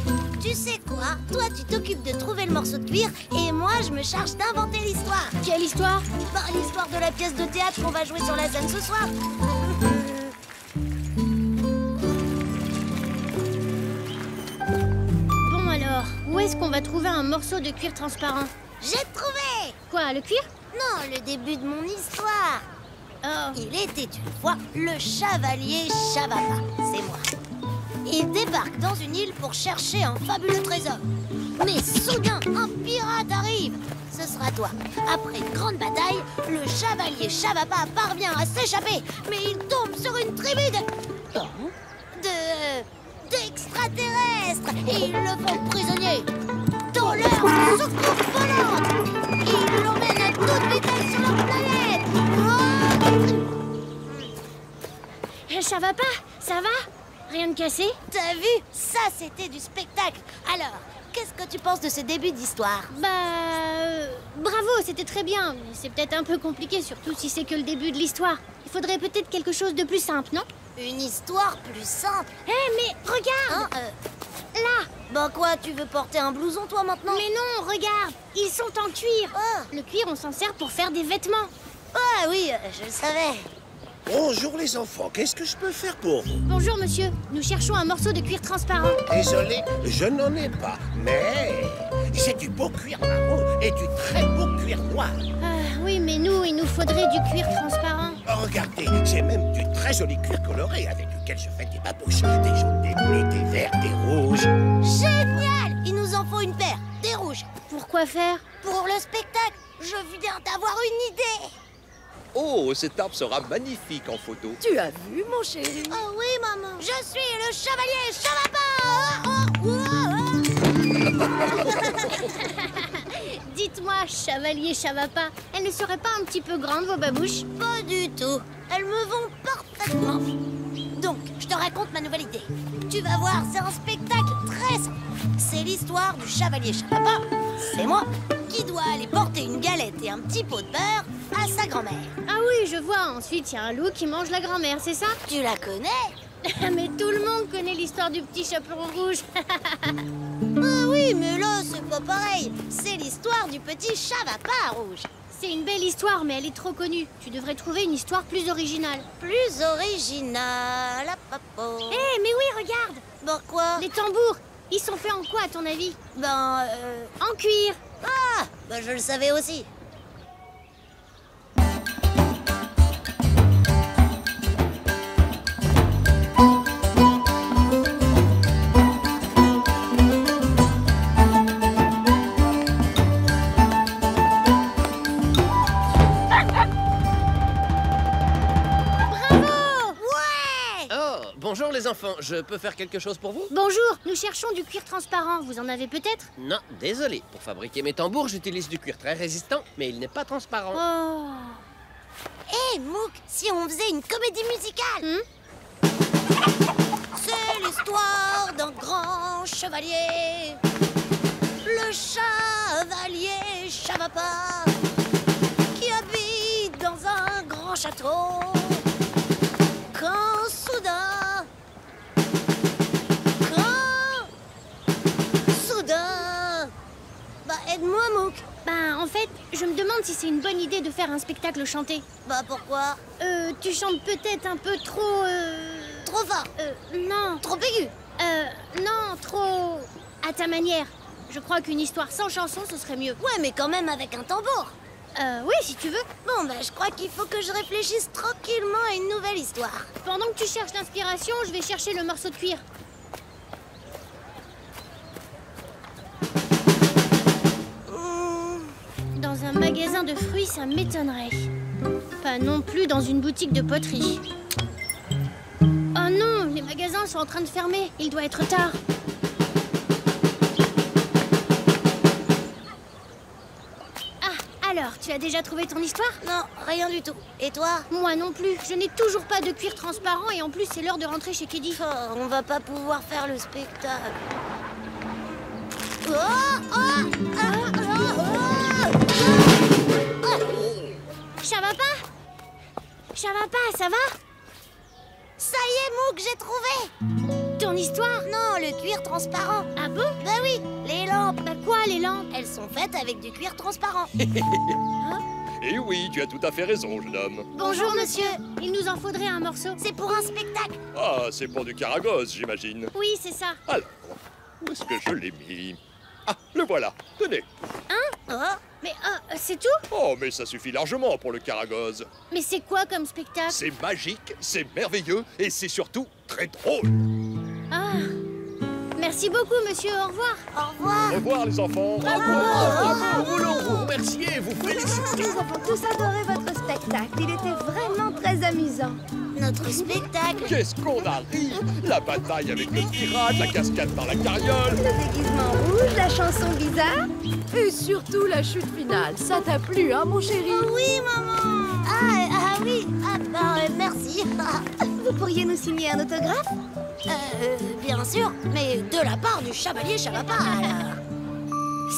Tu sais quoi? Toi, tu t'occupes de trouver le morceau de cuir et moi, je me charge d'inventer l'histoire. Quelle histoire? Bah, l'histoire de la pièce de théâtre qu'on va jouer sur la scène ce soir. Bon alors, où est-ce qu'on va trouver un morceau de cuir transparent? J'ai trouvé! Quoi, le cuir? Non, le début de mon histoire. Oh. Il était une fois le chevalier Chavapa, c'est moi. Il débarque dans une île pour chercher un fabuleux trésor. Mais soudain, un pirate arrive. Ce sera toi. Après une grande bataille, le chevalier Chavapa parvient à s'échapper. Mais il tombe sur une tribu d'extraterrestres. Et ils le font prisonnier. Dans leur soucoupe volante. Ils l'emmènent à toute vitesse sur leur planète. Chavapa, ça va? Rien de cassé? T'as vu? Ça, c'était du spectacle. Alors, qu'est-ce que tu penses de ce début d'histoire? Bravo, c'était très bien. Mais c'est peut-être un peu compliqué, surtout si c'est que le début de l'histoire. Il faudrait peut-être quelque chose de plus simple, non? Une histoire plus simple? Hé, mais regarde! Là! Bah quoi, tu veux porter un blouson, toi, maintenant? Mais non, regarde! Ils sont en cuir! Ah. Le cuir, on s'en sert pour faire des vêtements. Ah oui, je le savais. Bonjour les enfants, qu'est-ce que je peux faire pour vous? Bonjour, monsieur. Nous cherchons un morceau de cuir transparent. Désolé, je n'en ai pas, mais c'est du beau cuir marron et du très beau cuir noir. Oui, mais il nous faudrait du cuir transparent. Oh, regardez, j'ai même du très joli cuir coloré avec lequel je fais des babouches. Des jaunes, des bleus, des verts, des rouges. Génial! Il nous en faut une paire, des rouges. Pourquoi faire? Pour le spectacle, je viens d'avoir une idée. Oh, cet arbre sera magnifique en photo. Tu as vu, mon chéri? Oh oui, maman. Je suis le chevalier Chavapa. Dites-moi, chevalier Chavapa, elles ne seraient pas un petit peu grandes, vos babouches? Pas du tout. Elles me vont parfaitement. Donc, je te raconte ma nouvelle idée. Tu vas voir, c'est un spectacle très simple. C'est l'histoire du chevalier Chavapa, c'est moi, qui doit aller porter une galette et un petit pot de beurre à sa grand-mère. Ah oui, je vois. Ensuite, il y a un loup qui mange la grand-mère, c'est ça? Tu la connais? Mais tout le monde connaît l'histoire du petit chaperon rouge. Ah oui, mais là, c'est pas pareil. C'est l'histoire du petit Chavapa rouge. C'est une belle histoire, mais elle est trop connue. Tu devrais trouver une histoire plus originale. Plus originale, Eh, mais oui, regarde! Bon, quoi? Les tambours, ils sont faits en quoi, à ton avis? En cuir. Ah, bah je le savais aussi. Bonjour les enfants, je peux faire quelque chose pour vous? Bonjour, nous cherchons du cuir transparent. Vous en avez peut-être? Non, désolé. Pour fabriquer mes tambours, j'utilise du cuir très résistant, mais il n'est pas transparent. Oh. Hé, Mouk, si on faisait une comédie musicale? C'est l'histoire d'un grand chevalier, le chevalier Chavapa, qui habite dans un grand château. Quand soudain, bah aide-moi, Mouk. Bah en fait, je me demande si c'est une bonne idée de faire un spectacle chanté. Bah pourquoi? Tu chantes peut-être un peu trop... Trop fort? Non. Trop aigu? Non, trop... à ta manière. Je crois qu'une histoire sans chanson, ce serait mieux. Ouais, mais quand même avec un tambour. Oui, si tu veux. Bon, bah je crois qu'il faut que je réfléchisse tranquillement à une nouvelle histoire. Pendant que tu cherches l'inspiration, je vais chercher le morceau de cuir. Dans un magasin de fruits, ça m'étonnerait. Pas non plus dans une boutique de poterie. Oh non, les magasins sont en train de fermer. Il doit être tard. Ah, à Alors, tu as déjà trouvé ton histoire? Non, rien du tout. Et toi? Moi non plus. Je n'ai toujours pas de cuir transparent et en plus, c'est l'heure de rentrer chez Keddy. Oh, on va pas pouvoir faire le spectacle. Shavappa? Shavappa, ça va? Ça y est, Mouk, j'ai trouvé. Ton histoire? Non, le cuir transparent. Ah bon? Bah oui, les lampes. Bah quoi, les lampes? Elles sont faites avec du cuir transparent. Et oui, tu as tout à fait raison, jeune homme. Bonjour, monsieur. Il nous en faudrait un morceau. C'est pour un spectacle. Ah, c'est pour du Karagoz, j'imagine. Oui, c'est ça. Alors, où est-ce que je l'ai mis? Ah, le voilà. Tenez. Mais c'est tout? Oh, mais ça suffit largement pour le Karagoz. Mais c'est quoi comme spectacle? C'est magique, c'est merveilleux et c'est surtout très drôle. Ah. Merci beaucoup, monsieur. Au revoir. Au revoir. Au revoir, les enfants. Nous voulons vous remercier et vous féliciter. Nous avons tous adoré votre spectacle. Il était vraiment très amusant. Notre spectacle. Qu'est-ce qu'on a ri! La bataille avec le pirate, la cascade dans la carriole. Le déguisement rouge, la chanson bizarre. Et surtout la chute finale. Ça t'a plu, hein, mon chéri? Oui, maman. Ah oui. Ah bah merci. Vous pourriez nous signer un autographe? Bien sûr, mais de la part du chevalier Shavappa.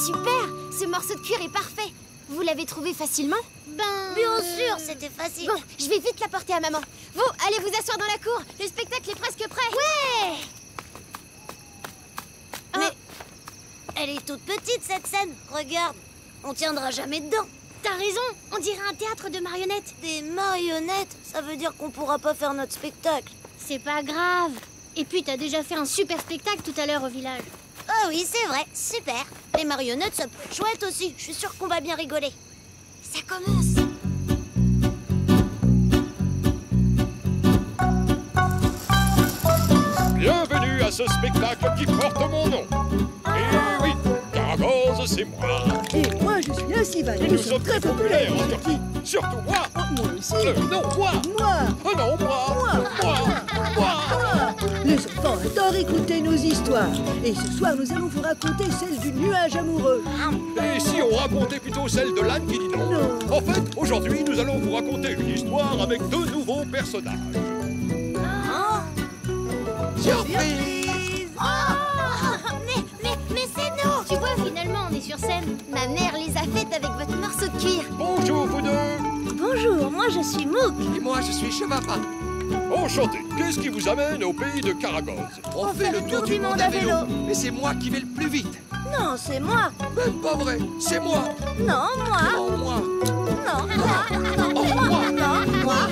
Super! Ce morceau de cuir est parfait. Vous l'avez trouvé facilement? Bien sûr, c'était facile. Bon, je vais vite l'apporter à maman. Vous, allez vous asseoir dans la cour. Le spectacle est presque prêt. Ouais! Mais elle est toute petite, cette scène. Regarde, on tiendra jamais dedans. T'as raison. On dirait un théâtre de marionnettes. Des marionnettes? Ça veut dire qu'on pourra pas faire notre spectacle. C'est pas grave. Et puis, t'as déjà fait un super spectacle tout à l'heure au village. Oh oui, c'est vrai, super. Les marionnettes, ça peut être chouette aussi. Je suis sûre qu'on va bien rigoler. Ça commence. Bienvenue à ce spectacle qui porte mon nom. Et oui, Karagoz, c'est moi. Et moi, je suis Asival. Et nous sommes très populaires en Turquie. Surtout moi. Moi aussi. Non, moi. Moi. Oh non, moi. Les enfants adorent écouter nos histoires. Et ce soir, nous allons vous raconter celle du nuage amoureux. Et si on racontait plutôt celle de l'âne qui dit non? Non. En fait, aujourd'hui, nous allons vous raconter une histoire avec deux nouveaux personnages. Surprise! Mais c'est nous! Tu vois, finalement, on est sur scène. Ma mère les a faites avec votre morceau de cuir. Bonjour, vous deux. Bonjour, moi je suis Mouk. Et moi, je suis Shavappa. Enchanté. Qu'est-ce qui vous amène au pays de Karagoz? On fait le tour du monde à vélo. Mais c'est moi qui vais le plus vite. Non, c'est moi. Même pas vrai, c'est moi. Non, moi. Non, moi. Non, moi. Non, moi. Non, moi.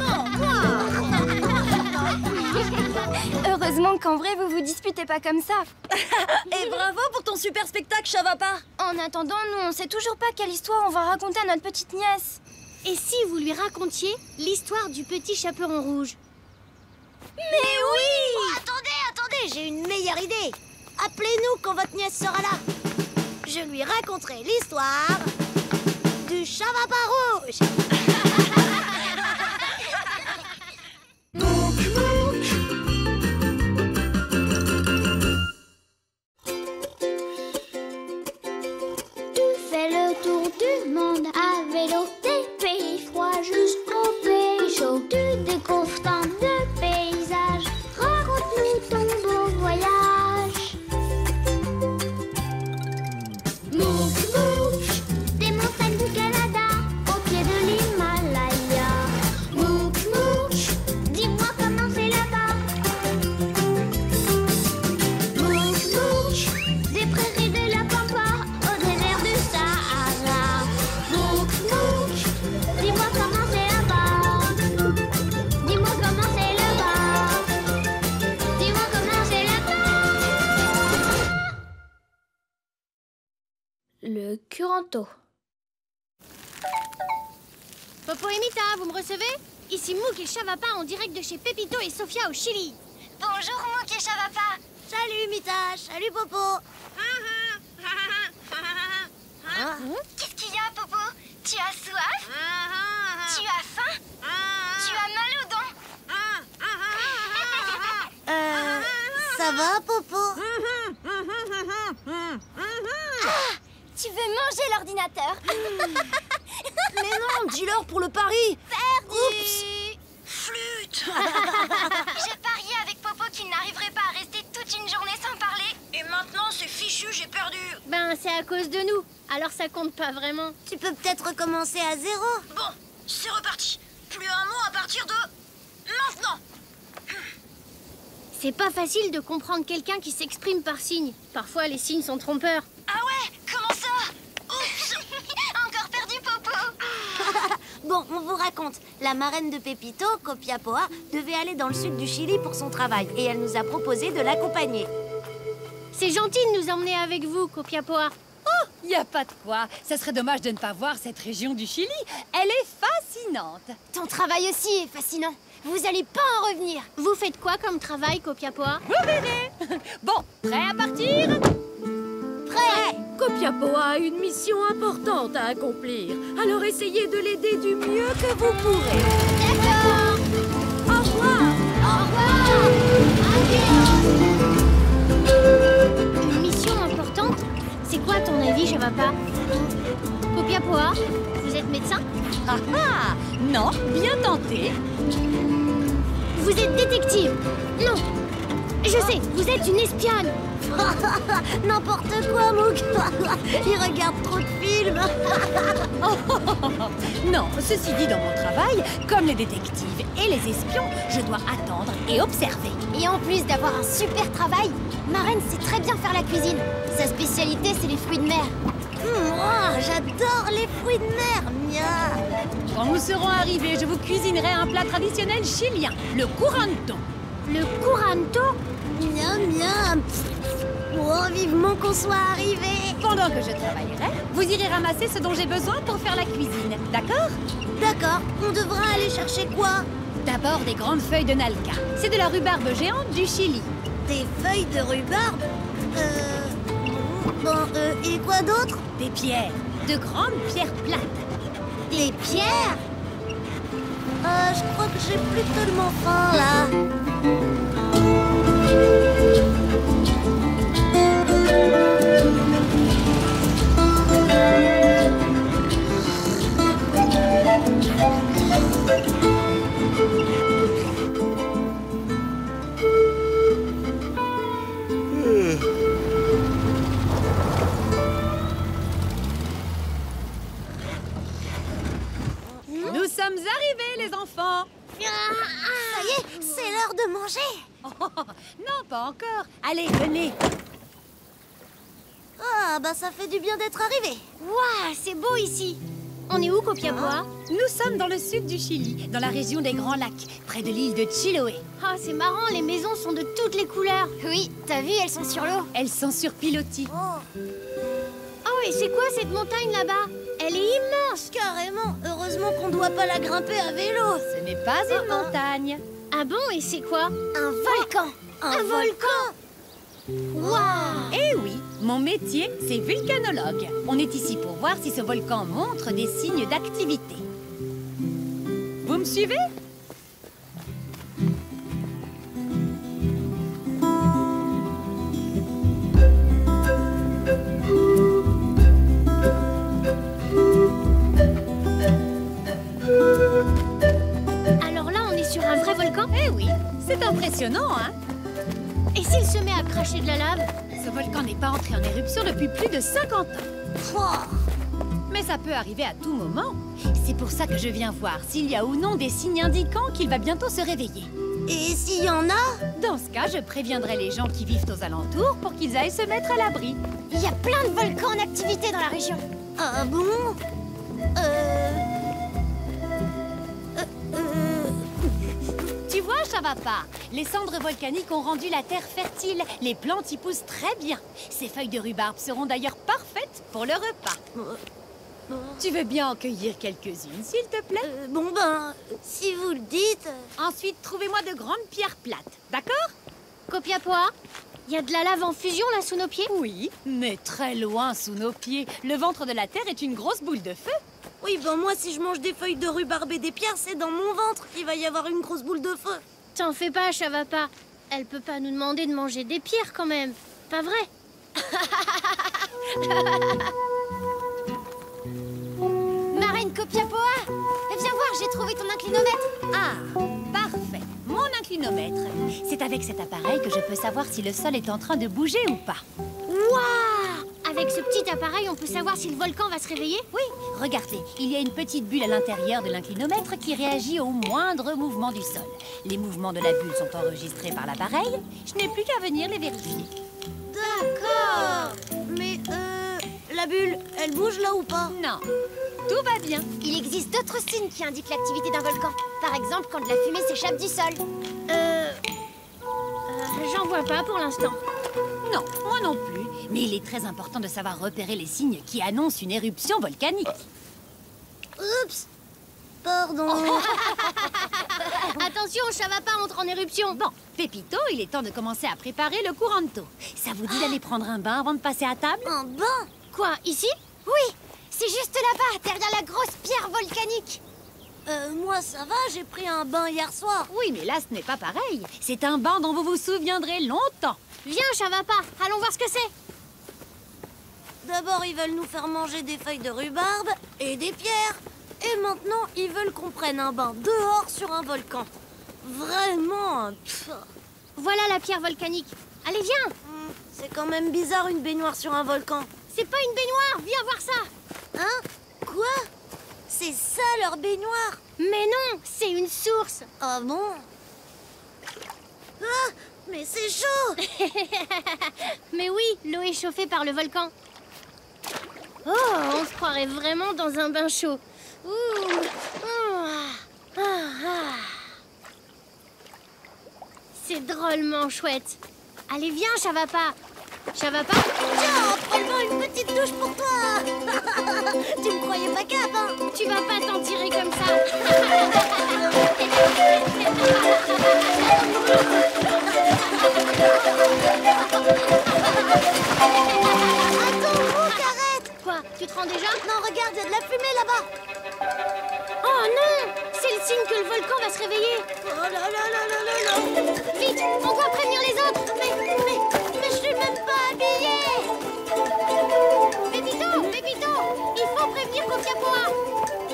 Non, moi. Heureusement qu'en vrai, vous vous disputez pas comme ça. Et bravo pour ton super spectacle, Shavappa. En attendant, nous, on sait toujours pas quelle histoire on va raconter à notre petite nièce. Et si vous lui racontiez l'histoire du petit chaperon rouge? Mais oui! Oh, attendez, j'ai une meilleure idée. Appelez-nous quand votre nièce sera là. Je lui raconterai l'histoire du Shavappa rouge. Tu fais le tour du monde à vélo, des pays froids jusqu'aux pays chauds. Tu découvres tant de paysages, raconte-nous ton beau voyage. Mouk Mouk, des montagnes du Canada, au pied de l'Himalaya. Mouk Mouk, dis-moi comment c'est là-bas. Mouk Mouk, des prairies de la Pampa, au désert du Sahara. Mouk Mouk, dis-moi comment c'est là-bas. Dis-moi comment c'est là-bas. Dis-moi comment c'est là-bas. Le Curanto. Popo et Mita, vous me recevez? Ici Mouk et Shavappa en direct de chez Pepito et Sofia au Chili. Bonjour, Mouk et Shavappa. Salut Mita, salut Popo. Qu'est-ce qu'il y a, Popo? Tu as soif? Tu as faim? Tu as mal aux dents? Ça va, Popo? Tu veux manger l'ordinateur? Mais non, dis-leur pour le pari. Perdu. Oups. Flûte. J'ai parié avec Popo qu'il n'arriverait pas à rester toute une journée sans parler. Et maintenant, c'est fichu, j'ai perdu. Ben, c'est à cause de nous. Alors ça compte pas vraiment. Tu peux peut-être recommencer à 0. Bon, c'est reparti. Plus un mot à partir de... maintenant. C'est pas facile de comprendre quelqu'un qui s'exprime par signes. Parfois, les signes sont trompeurs. Ah ouais? Comment ça? Oups. Encore perdu, Popo. Bon, on vous raconte. La marraine de Pépito, Copiapoa, devait aller dans le sud du Chili pour son travail. Et elle nous a proposé de l'accompagner. C'est gentil de nous emmener avec vous, Copiapoa. Oh, y a pas de quoi. Ça serait dommage de ne pas voir cette région du Chili. Elle est fascinante. Ton travail aussi est fascinant. Vous allez pas en revenir. Vous faites quoi comme travail, Copiapoa? Vous verrez. Bon, prêt à partir? Prêt. Copiapoa a une mission importante à accomplir. Alors essayez de l'aider du mieux que vous pourrez. D'accord. Au revoir. Au revoir. Adieu. Une mission importante? C'est quoi ton avis, Javapa? Copiapoa, vous êtes médecin? Ah ah! Non, bien tenté. Vous êtes détective? Non. Je sais, vous êtes une espionne. N'importe quoi, Mouk. Il regarde trop de films. Non, ceci dit, dans mon travail, comme les détectives et les espions, je dois attendre et observer. Et en plus d'avoir un super travail, Marraine sait très bien faire la cuisine. Sa spécialité, c'est les fruits de mer. J'adore les fruits de mer. Mia. Quand nous serons arrivés, je vous cuisinerai un plat traditionnel chilien, le curanto. Le curanto? Miam, miam. Oh, vivement qu'on soit arrivé. Pendant que je travaillerai, vous irez ramasser ce dont j'ai besoin pour faire la cuisine, d'accord? D'accord, on devra aller chercher quoi? D'abord des grandes feuilles de nalca. C'est de la rhubarbe géante du Chili. Des feuilles de rhubarbe? Et quoi d'autre? Des pierres, de grandes pierres plates. Des pierres? Je crois que j'ai plus tellement faim, là. Nous sommes arrivés, les enfants. Ça y est, c'est l'heure de manger. Oh, non, pas encore. Allez, venez. Ah, bah ça fait du bien d'être arrivé. Waouh, c'est beau ici. On est où, Copiapoa? Nous sommes dans le sud du Chili, dans la région des Grands Lacs, près de l'île de Chiloé. Ah, c'est marrant, les maisons sont de toutes les couleurs. Oui, t'as vu, elles sont sur l'eau. Elles sont sur pilotis. Oh, et c'est quoi cette montagne là-bas? Elle est immense. Carrément. Heureusement qu'on doit pas la grimper à vélo. Ce n'est pas une montagne. Ah bon, et c'est quoi? Un volcan. Un volcan. Waouh! Eh oui, mon métier, c'est vulcanologue. On est ici pour voir si ce volcan montre des signes d'activité. Vous me suivez? Alors là, on est sur un vrai volcan? Eh oui, c'est impressionnant, hein? Et s'il se met à cracher de la lave? Ce volcan n'est pas entré en éruption depuis plus de 50 ans. Mais ça peut arriver à tout moment. C'est pour ça que je viens voir s'il y a ou non des signes indiquant qu'il va bientôt se réveiller. Et s'il y en a? Dans ce cas, je préviendrai les gens qui vivent aux alentours pour qu'ils aillent se mettre à l'abri. Il y a plein de volcans en activité dans la région. Ah bon? Tu vois, Chavapa, les cendres volcaniques ont rendu la terre fertile. Les plantes y poussent très bien. Ces feuilles de rhubarbe seront d'ailleurs parfaites pour le repas. Tu veux bien en cueillir quelques-unes, s'il te plaît? Bon ben, si vous le dites... Ensuite, trouvez-moi de grandes pierres plates, d'accord? Copiapoa, il y a de la lave en fusion là sous nos pieds? Oui, mais très loin sous nos pieds. Le ventre de la Terre est une grosse boule de feu. Oui, ben moi, si je mange des feuilles de rhubarbe et des pierres, c'est dans mon ventre qu'il va y avoir une grosse boule de feu. T'en fais pas, Chavapa. Elle peut pas nous demander de manger des pierres quand même. Pas vrai? Copiapoa, viens voir, j'ai trouvé ton inclinomètre. Ah, parfait. Mon inclinomètre. C'est avec cet appareil que je peux savoir si le sol est en train de bouger ou pas. Waouh! Avec ce petit appareil, on peut savoir si le volcan va se réveiller? Oui, regardez, il y a une petite bulle à l'intérieur de l'inclinomètre qui réagit au moindre mouvement du sol. Les mouvements de la bulle sont enregistrés par l'appareil. Je n'ai plus qu'à venir les vérifier. D'accord. Mais la bulle, elle bouge là ou pas? Non, tout va bien. Il existe d'autres signes qui indiquent l'activité d'un volcan. Par exemple, quand de la fumée s'échappe du sol. J'en vois pas pour l'instant. Non, moi non plus. Mais il est très important de savoir repérer les signes qui annoncent une éruption volcanique. Oups. Pardon. Attention, Chavapa entre en éruption. Bon, Pépito, il est temps de commencer à préparer le couranto. Ça vous dit d'aller prendre un bain avant de passer à table? Un bain? Quoi, ici? Oui, c'est juste là-bas, derrière la grosse pierre volcanique. Moi, ça va, j'ai pris un bain hier soir. Oui, mais là, ce n'est pas pareil. C'est un bain dont vous vous souviendrez longtemps. Viens, Chavapa, allons voir ce que c'est. D'abord, ils veulent nous faire manger des feuilles de rhubarbe et des pierres. Et maintenant, ils veulent qu'on prenne un bain dehors sur un volcan. Vraiment. Voilà la pierre volcanique. Allez, viens. C'est quand même bizarre une baignoire sur un volcan. C'est pas une baignoire, viens voir ça. Hein? Quoi? C'est ça leur baignoire? Mais non, c'est une source. Ah bon? Ah, mais c'est chaud. Mais oui, l'eau est chauffée par le volcan. Oh, on se croirait vraiment dans un bain chaud. Ouh. C'est drôlement chouette. Allez, viens, Chavapa. Chavapa. Tiens, prends-moi une petite douche pour toi. Tu me croyais pas cap, hein? Tu vas pas t'en tirer comme ça. Attends, arrête. Quoi? Tu te rends déjà? Non, regarde, il y a de la fumée là-bas. Oh non! C'est le signe que le volcan va se réveiller. Oh là là là là là là. Vite, on doit prévenir les autres. Mais je suis même pas habillée. Pépito, il faut prévenir Copiapoa.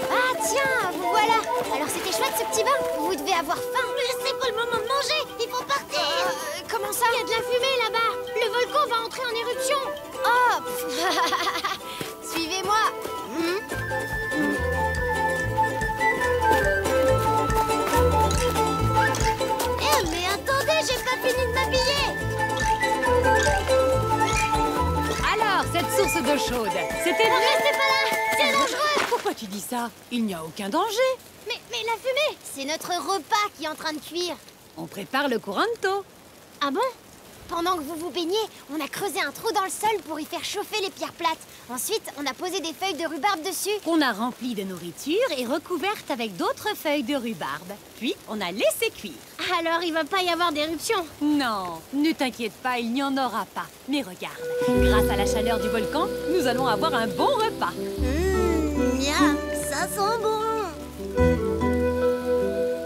Ah tiens, vous voilà. Alors c'était chouette ce petit bain. Vous devez avoir faim. Mais c'est pas le moment de manger. Il faut partir. Comment ça? Il y a de la fumée là-bas. Le volcan va entrer en éruption. Oh. Suivez-moi. Mais attendez, j'ai pas fini de m'habiller. Alors, cette source d'eau chaude, c'était... Ne restez pas là, c'est dangereux. Pourquoi tu dis ça? Il n'y a aucun danger. Mais la fumée, C'est notre repas qui est en train de cuire. On prépare le couranto. Ah bon? Pendant que vous vous baignez, on a creusé un trou dans le sol pour y faire chauffer les pierres plates. Ensuite, on a posé des feuilles de rhubarbe dessus. Qu'on a rempli de nourriture et recouverte avec d'autres feuilles de rhubarbe. Puis, on a laissé cuire. Alors, il va pas y avoir d'éruption. Non, ne t'inquiète pas, il n'y en aura pas. Mais regarde, grâce à la chaleur du volcan, nous allons avoir un bon repas. Miam, ça sent bon.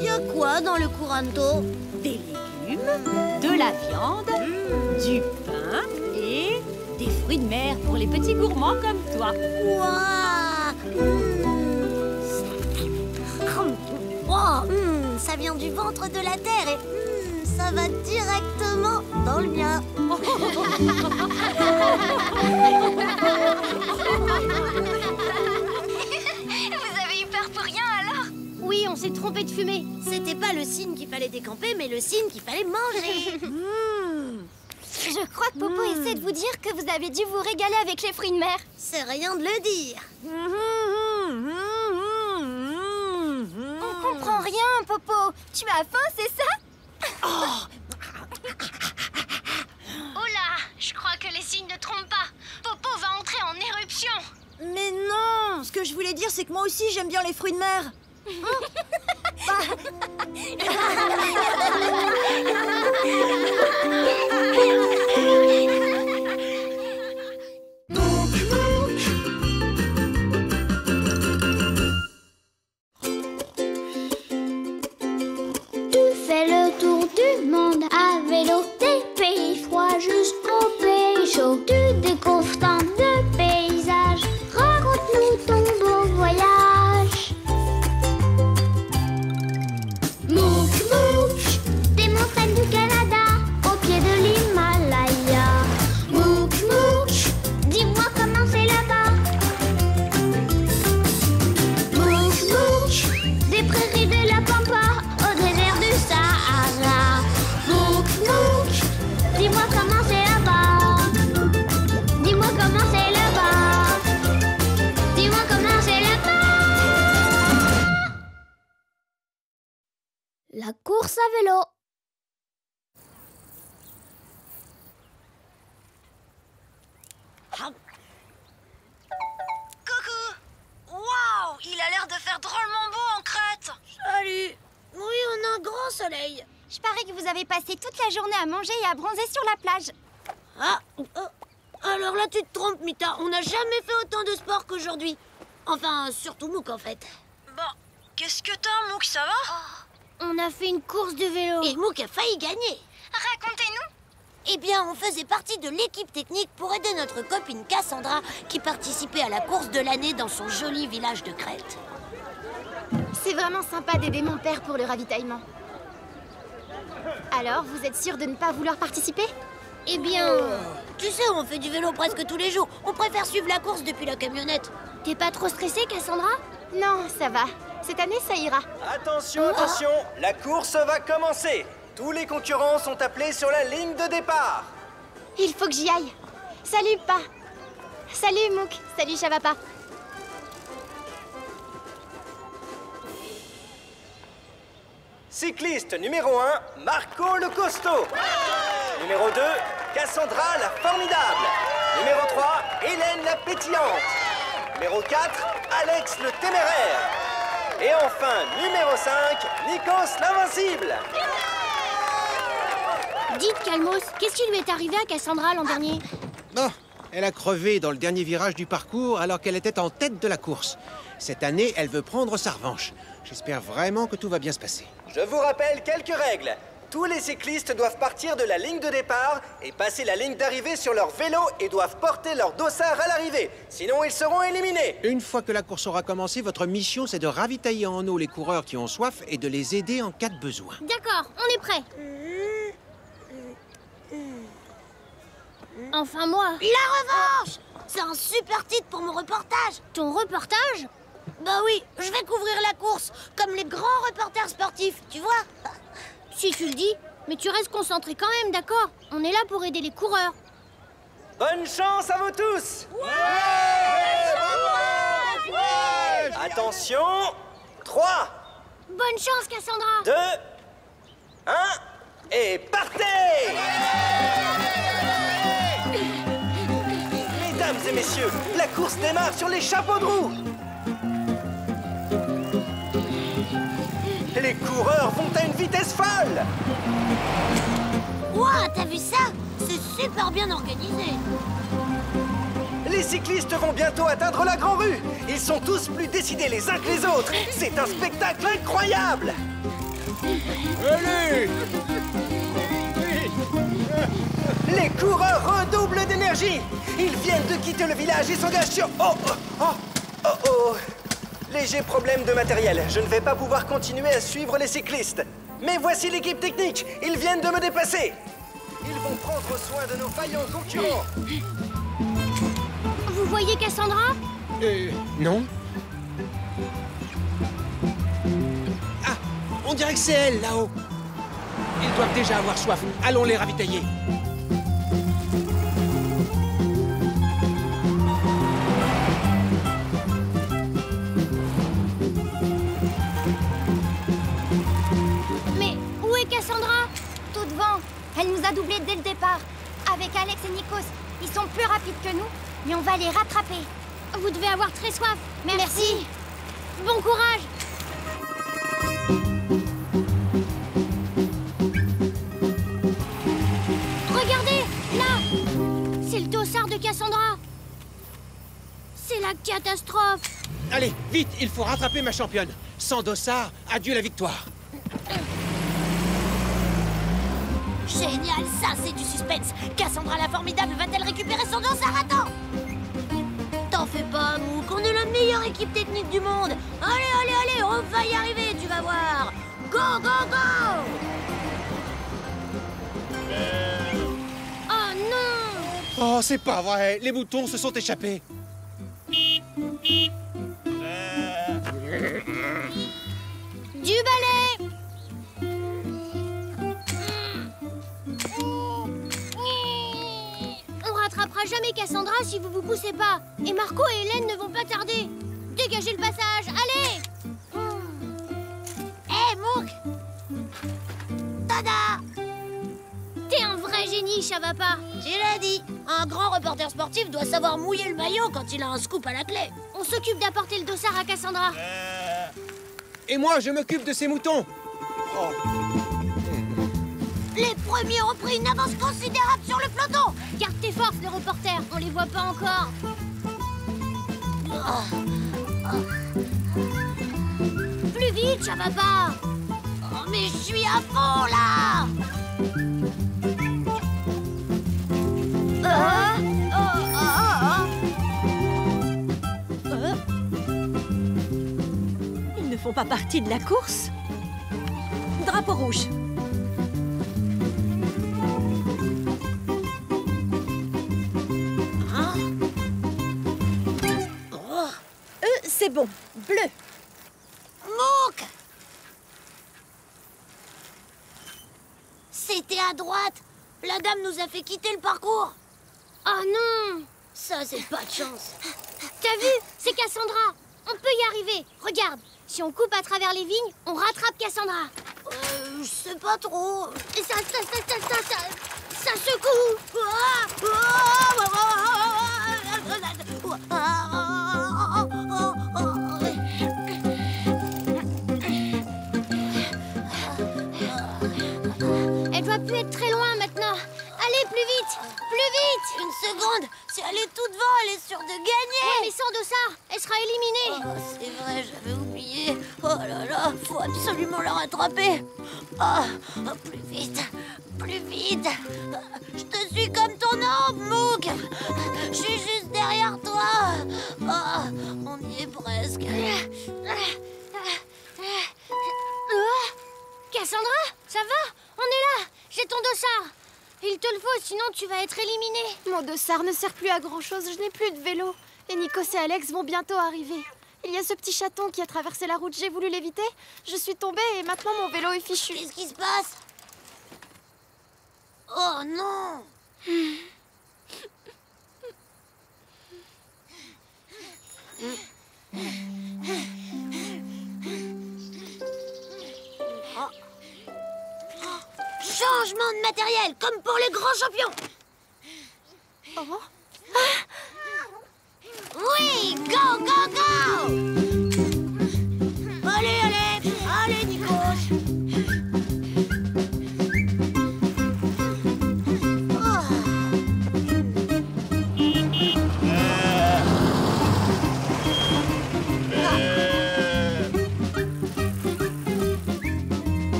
Y a quoi dans le couranto? Des légumes, de la viande, du pain et des fruits de mer pour les petits gourmands comme toi. Waouh. Ça vient du ventre de la terre et ça va directement dans le mien. Vous avez eu peur pour rien alors? Oui, on s'est trompé de fumée. C'était pas le signe qu'il fallait décamper, mais le signe qu'il fallait manger. Je crois que Popo essaie de vous dire que vous avez dû vous régaler avec les fruits de mer. C'est rien de le dire. On comprend rien, Popo. Tu as faim, c'est ça? Oh là, je crois que les signes ne trompent pas. Popo va entrer en éruption. Mais non! Ce que je voulais dire, c'est que moi aussi, j'aime bien les fruits de mer. Tu fais le tour du monde à vélo, des pays froids jusqu'aux pays chauds. Tu découvres tant de paysages, raconte-nous ton beau voyage. à vélo. Coucou! Waouh! Il a l'air de faire drôlement beau en Crète! Salut! Oui, on a un grand soleil. Je parie que vous avez passé toute la journée à manger et à bronzer sur la plage. Ah! Alors là, tu te trompes, Mita. On n'a jamais fait autant de sport qu'aujourd'hui. Enfin, surtout Mouk, en fait. Bon, qu'est-ce que t'as, Mouk? Ça va? On a fait une course de vélo. Et Mouk a failli gagner. Racontez-nous. Eh bien, on faisait partie de l'équipe technique pour aider notre copine Cassandra qui participait à la course de l'année dans son joli village de Crète. C'est vraiment sympa d'aider mon père pour le ravitaillement. Alors, vous êtes sûr de ne pas vouloir participer? Eh bien... Tu sais, on fait du vélo presque tous les jours. On préfère suivre la course depuis la camionnette. T'es pas trop stressée, Cassandra? Non, ça va. Cette année, ça ira. Attention, attention, la course va commencer. Tous les concurrents sont appelés sur la ligne de départ. Il faut que j'y aille. Salut, Pa. Salut, Mouk. Salut, Shavapa. Cycliste numéro 1, Marco le costaud. Numéro 2, Cassandra la formidable. Numéro 3, Hélène la pétillante. Numéro 4, Alex le téméraire. Et enfin, numéro 5, Nikos l'invincible. Dites, Calmos, qu'est-ce qui lui est arrivé à Cassandra l'an dernier? Oh, elle a crevé dans le dernier virage du parcours alors qu'elle était en tête de la course. Cette année, elle veut prendre sa revanche. J'espère vraiment que tout va bien se passer. Je vous rappelle quelques règles. Tous les cyclistes doivent partir de la ligne de départ et passer la ligne d'arrivée sur leur vélo et doivent porter leur dossard à l'arrivée. Sinon, ils seront éliminés. Une fois que la course aura commencé, votre mission, c'est de ravitailler en eau les coureurs qui ont soif et de les aider en cas de besoin. D'accord, on est prêt. Enfin, moi. La revanche! C'est un super titre pour mon reportage. Ton reportage? Bah oui, je vais couvrir la course, comme les grands reporters sportifs, tu vois? Si tu le dis, mais tu restes concentré quand même, d'accord? On est là pour aider les coureurs. Bonne chance à vous tous! Attention, 3, Bonne chance, Cassandra. 2, 1, et partez! Mesdames et messieurs, la course démarre sur les chapeaux de roue. Les coureurs vont à une vitesse folle. Ouah, t'as vu ça? C'est super bien organisé. Les cyclistes vont bientôt atteindre la Grand Rue. Ils sont tous plus décidés les uns que les autres. C'est un spectacle incroyable. Allez! Les coureurs redoublent d'énergie. Ils viennent de quitter le village et s'engagent sur... Oh. Léger problème de matériel. Je ne vais pas pouvoir continuer à suivre les cyclistes. Mais voici l'équipe technique. Ils viennent de me dépasser. Ils vont prendre soin de nos vaillants concurrents. Vous voyez Cassandra? Non. Ah, on dirait que c'est elle, là-haut. Ils doivent déjà avoir soif. Allons les ravitailler. Mais où est Cassandra? Tout devant. Elle nous a doublés dès le départ. Avec Alex et Nikos, ils sont plus rapides que nous, mais on va les rattraper. Vous devez avoir très soif. Merci. Bon courage. Regardez, là. C'est le dossard de Cassandra. C'est la catastrophe. Allez, vite, il faut rattraper ma championne. Sans dossard, adieu la victoire. Génial, ça c'est du suspense. Cassandra la formidable va-t-elle récupérer son dossard? Attends. T'en fais pas, Mouk, on est la meilleure équipe technique du monde. Allez, on va y arriver, tu vas voir. Go, go, go! Oh non! Oh, c'est pas vrai. Les boutons se sont échappés. Du balai! On rattrapera jamais Cassandra si vous vous poussez pas. Et Marco et Hélène ne vont pas tarder. Dégagez le passage, allez! Hé, Mouk! Tada! T'es un vrai génie, Chavapa. Tu l'as dit. Un grand reporter sportif doit savoir mouiller le maillot quand il a un scoop à la clé. On s'occupe d'apporter le dossard à Cassandra. Et moi, je m'occupe de ces moutons. Oh. Les premiers ont pris une avance considérable sur le peloton. Garde tes forces, les reporters. On les voit pas encore. Plus vite, Chavapa. Oh, mais je suis à fond, là. Ils ne font pas partie de la course. Drapeau rouge. C'est bon. Bleu. Mouk! C'était à droite. La dame nous a fait quitter le parcours. Oh non! Ça, c'est pas de chance. T'as vu? C'est Cassandra. On peut y arriver. Regarde. Si on coupe à travers les vignes, on rattrape Cassandra. Je sais pas trop. Et ça secoue. Elle doit plus être très loin maintenant. Allez, plus vite. Plus vite. Une seconde. Si elle est toute devant, elle est sûre de gagner. Ouais, mais sans dossard, elle sera éliminée. Oh, c'est vrai, j'avais oublié. Oh là là, faut absolument la rattraper. Oh, plus vite, plus vite. Je te suis comme ton ombre, Mouk. Je suis juste derrière toi. Oh, on y est presque. Cassandra, ça va? On est là. J'ai ton dossard. Il te le faut, sinon tu vas être éliminée. Mon dossard ne sert plus à grand-chose, je n'ai plus de vélo. Et Nikos et Alex vont bientôt arriver. Il y a ce petit chaton qui a traversé la route, j'ai voulu l'éviter. Je suis tombée et maintenant mon vélo est fichu. Qu'est-ce qui se passe? Oh non! Changement de matériel, comme pour les grands champions. Oh. Oui, go, go, go. Allez, allez, allez, Nikos.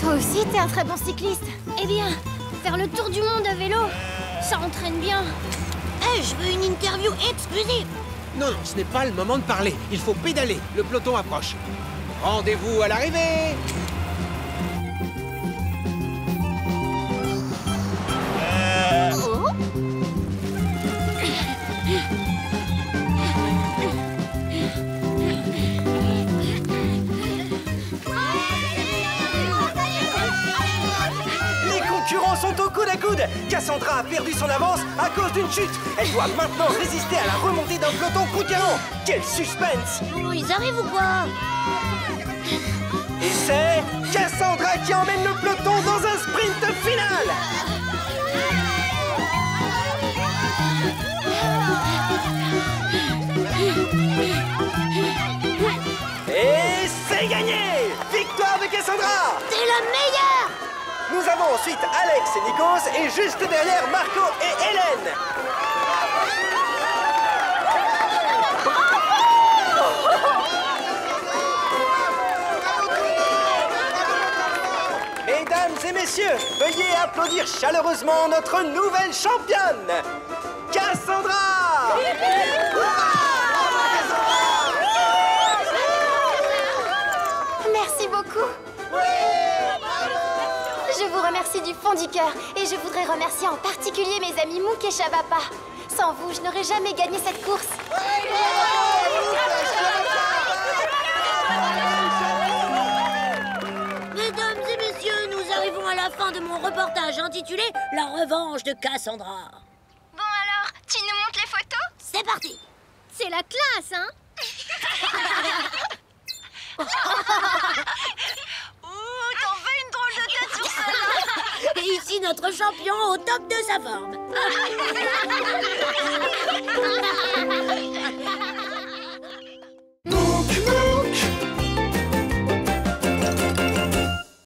Toi aussi, t'es un très bon cycliste. Eh bien, faire le tour du monde à vélo, ça entraîne bien. Hey, je veux une interview exclusive. Non, non, ce n'est pas le moment de parler. Il faut pédaler. Le peloton approche. Rendez-vous à l'arrivée. Les concurrents sont au coude à coude. Cassandra a perdu son avance à cause d'une chute. Elle doit maintenant résister à la remontée d'un peloton conquérant. Quel suspense! Oh, ils arrivent ou quoi? Et c'est Cassandra qui emmène le peloton dans un sprint final. Et c'est gagné! Victoire de Cassandra! T'es la meilleure! Nous avons ensuite Alex et Nikos et juste derrière Marco et Hélène. Mesdames et messieurs, veuillez applaudir chaleureusement notre nouvelle championne, Cassandra! Merci beaucoup. Je vous remercie du fond du cœur et je voudrais remercier en particulier mes amis Mouk et Chavapa. Sans vous, je n'aurais jamais gagné cette course. Mesdames et messieurs, nous arrivons à la fin de mon reportage intitulé « La revanche de Cassandra ». Bon alors, tu nous montres les photos? C'est parti. C'est la classe, hein? Ouh, t'en fais une drôle de tête sur celle-là. Et ici, notre champion au top de sa forme.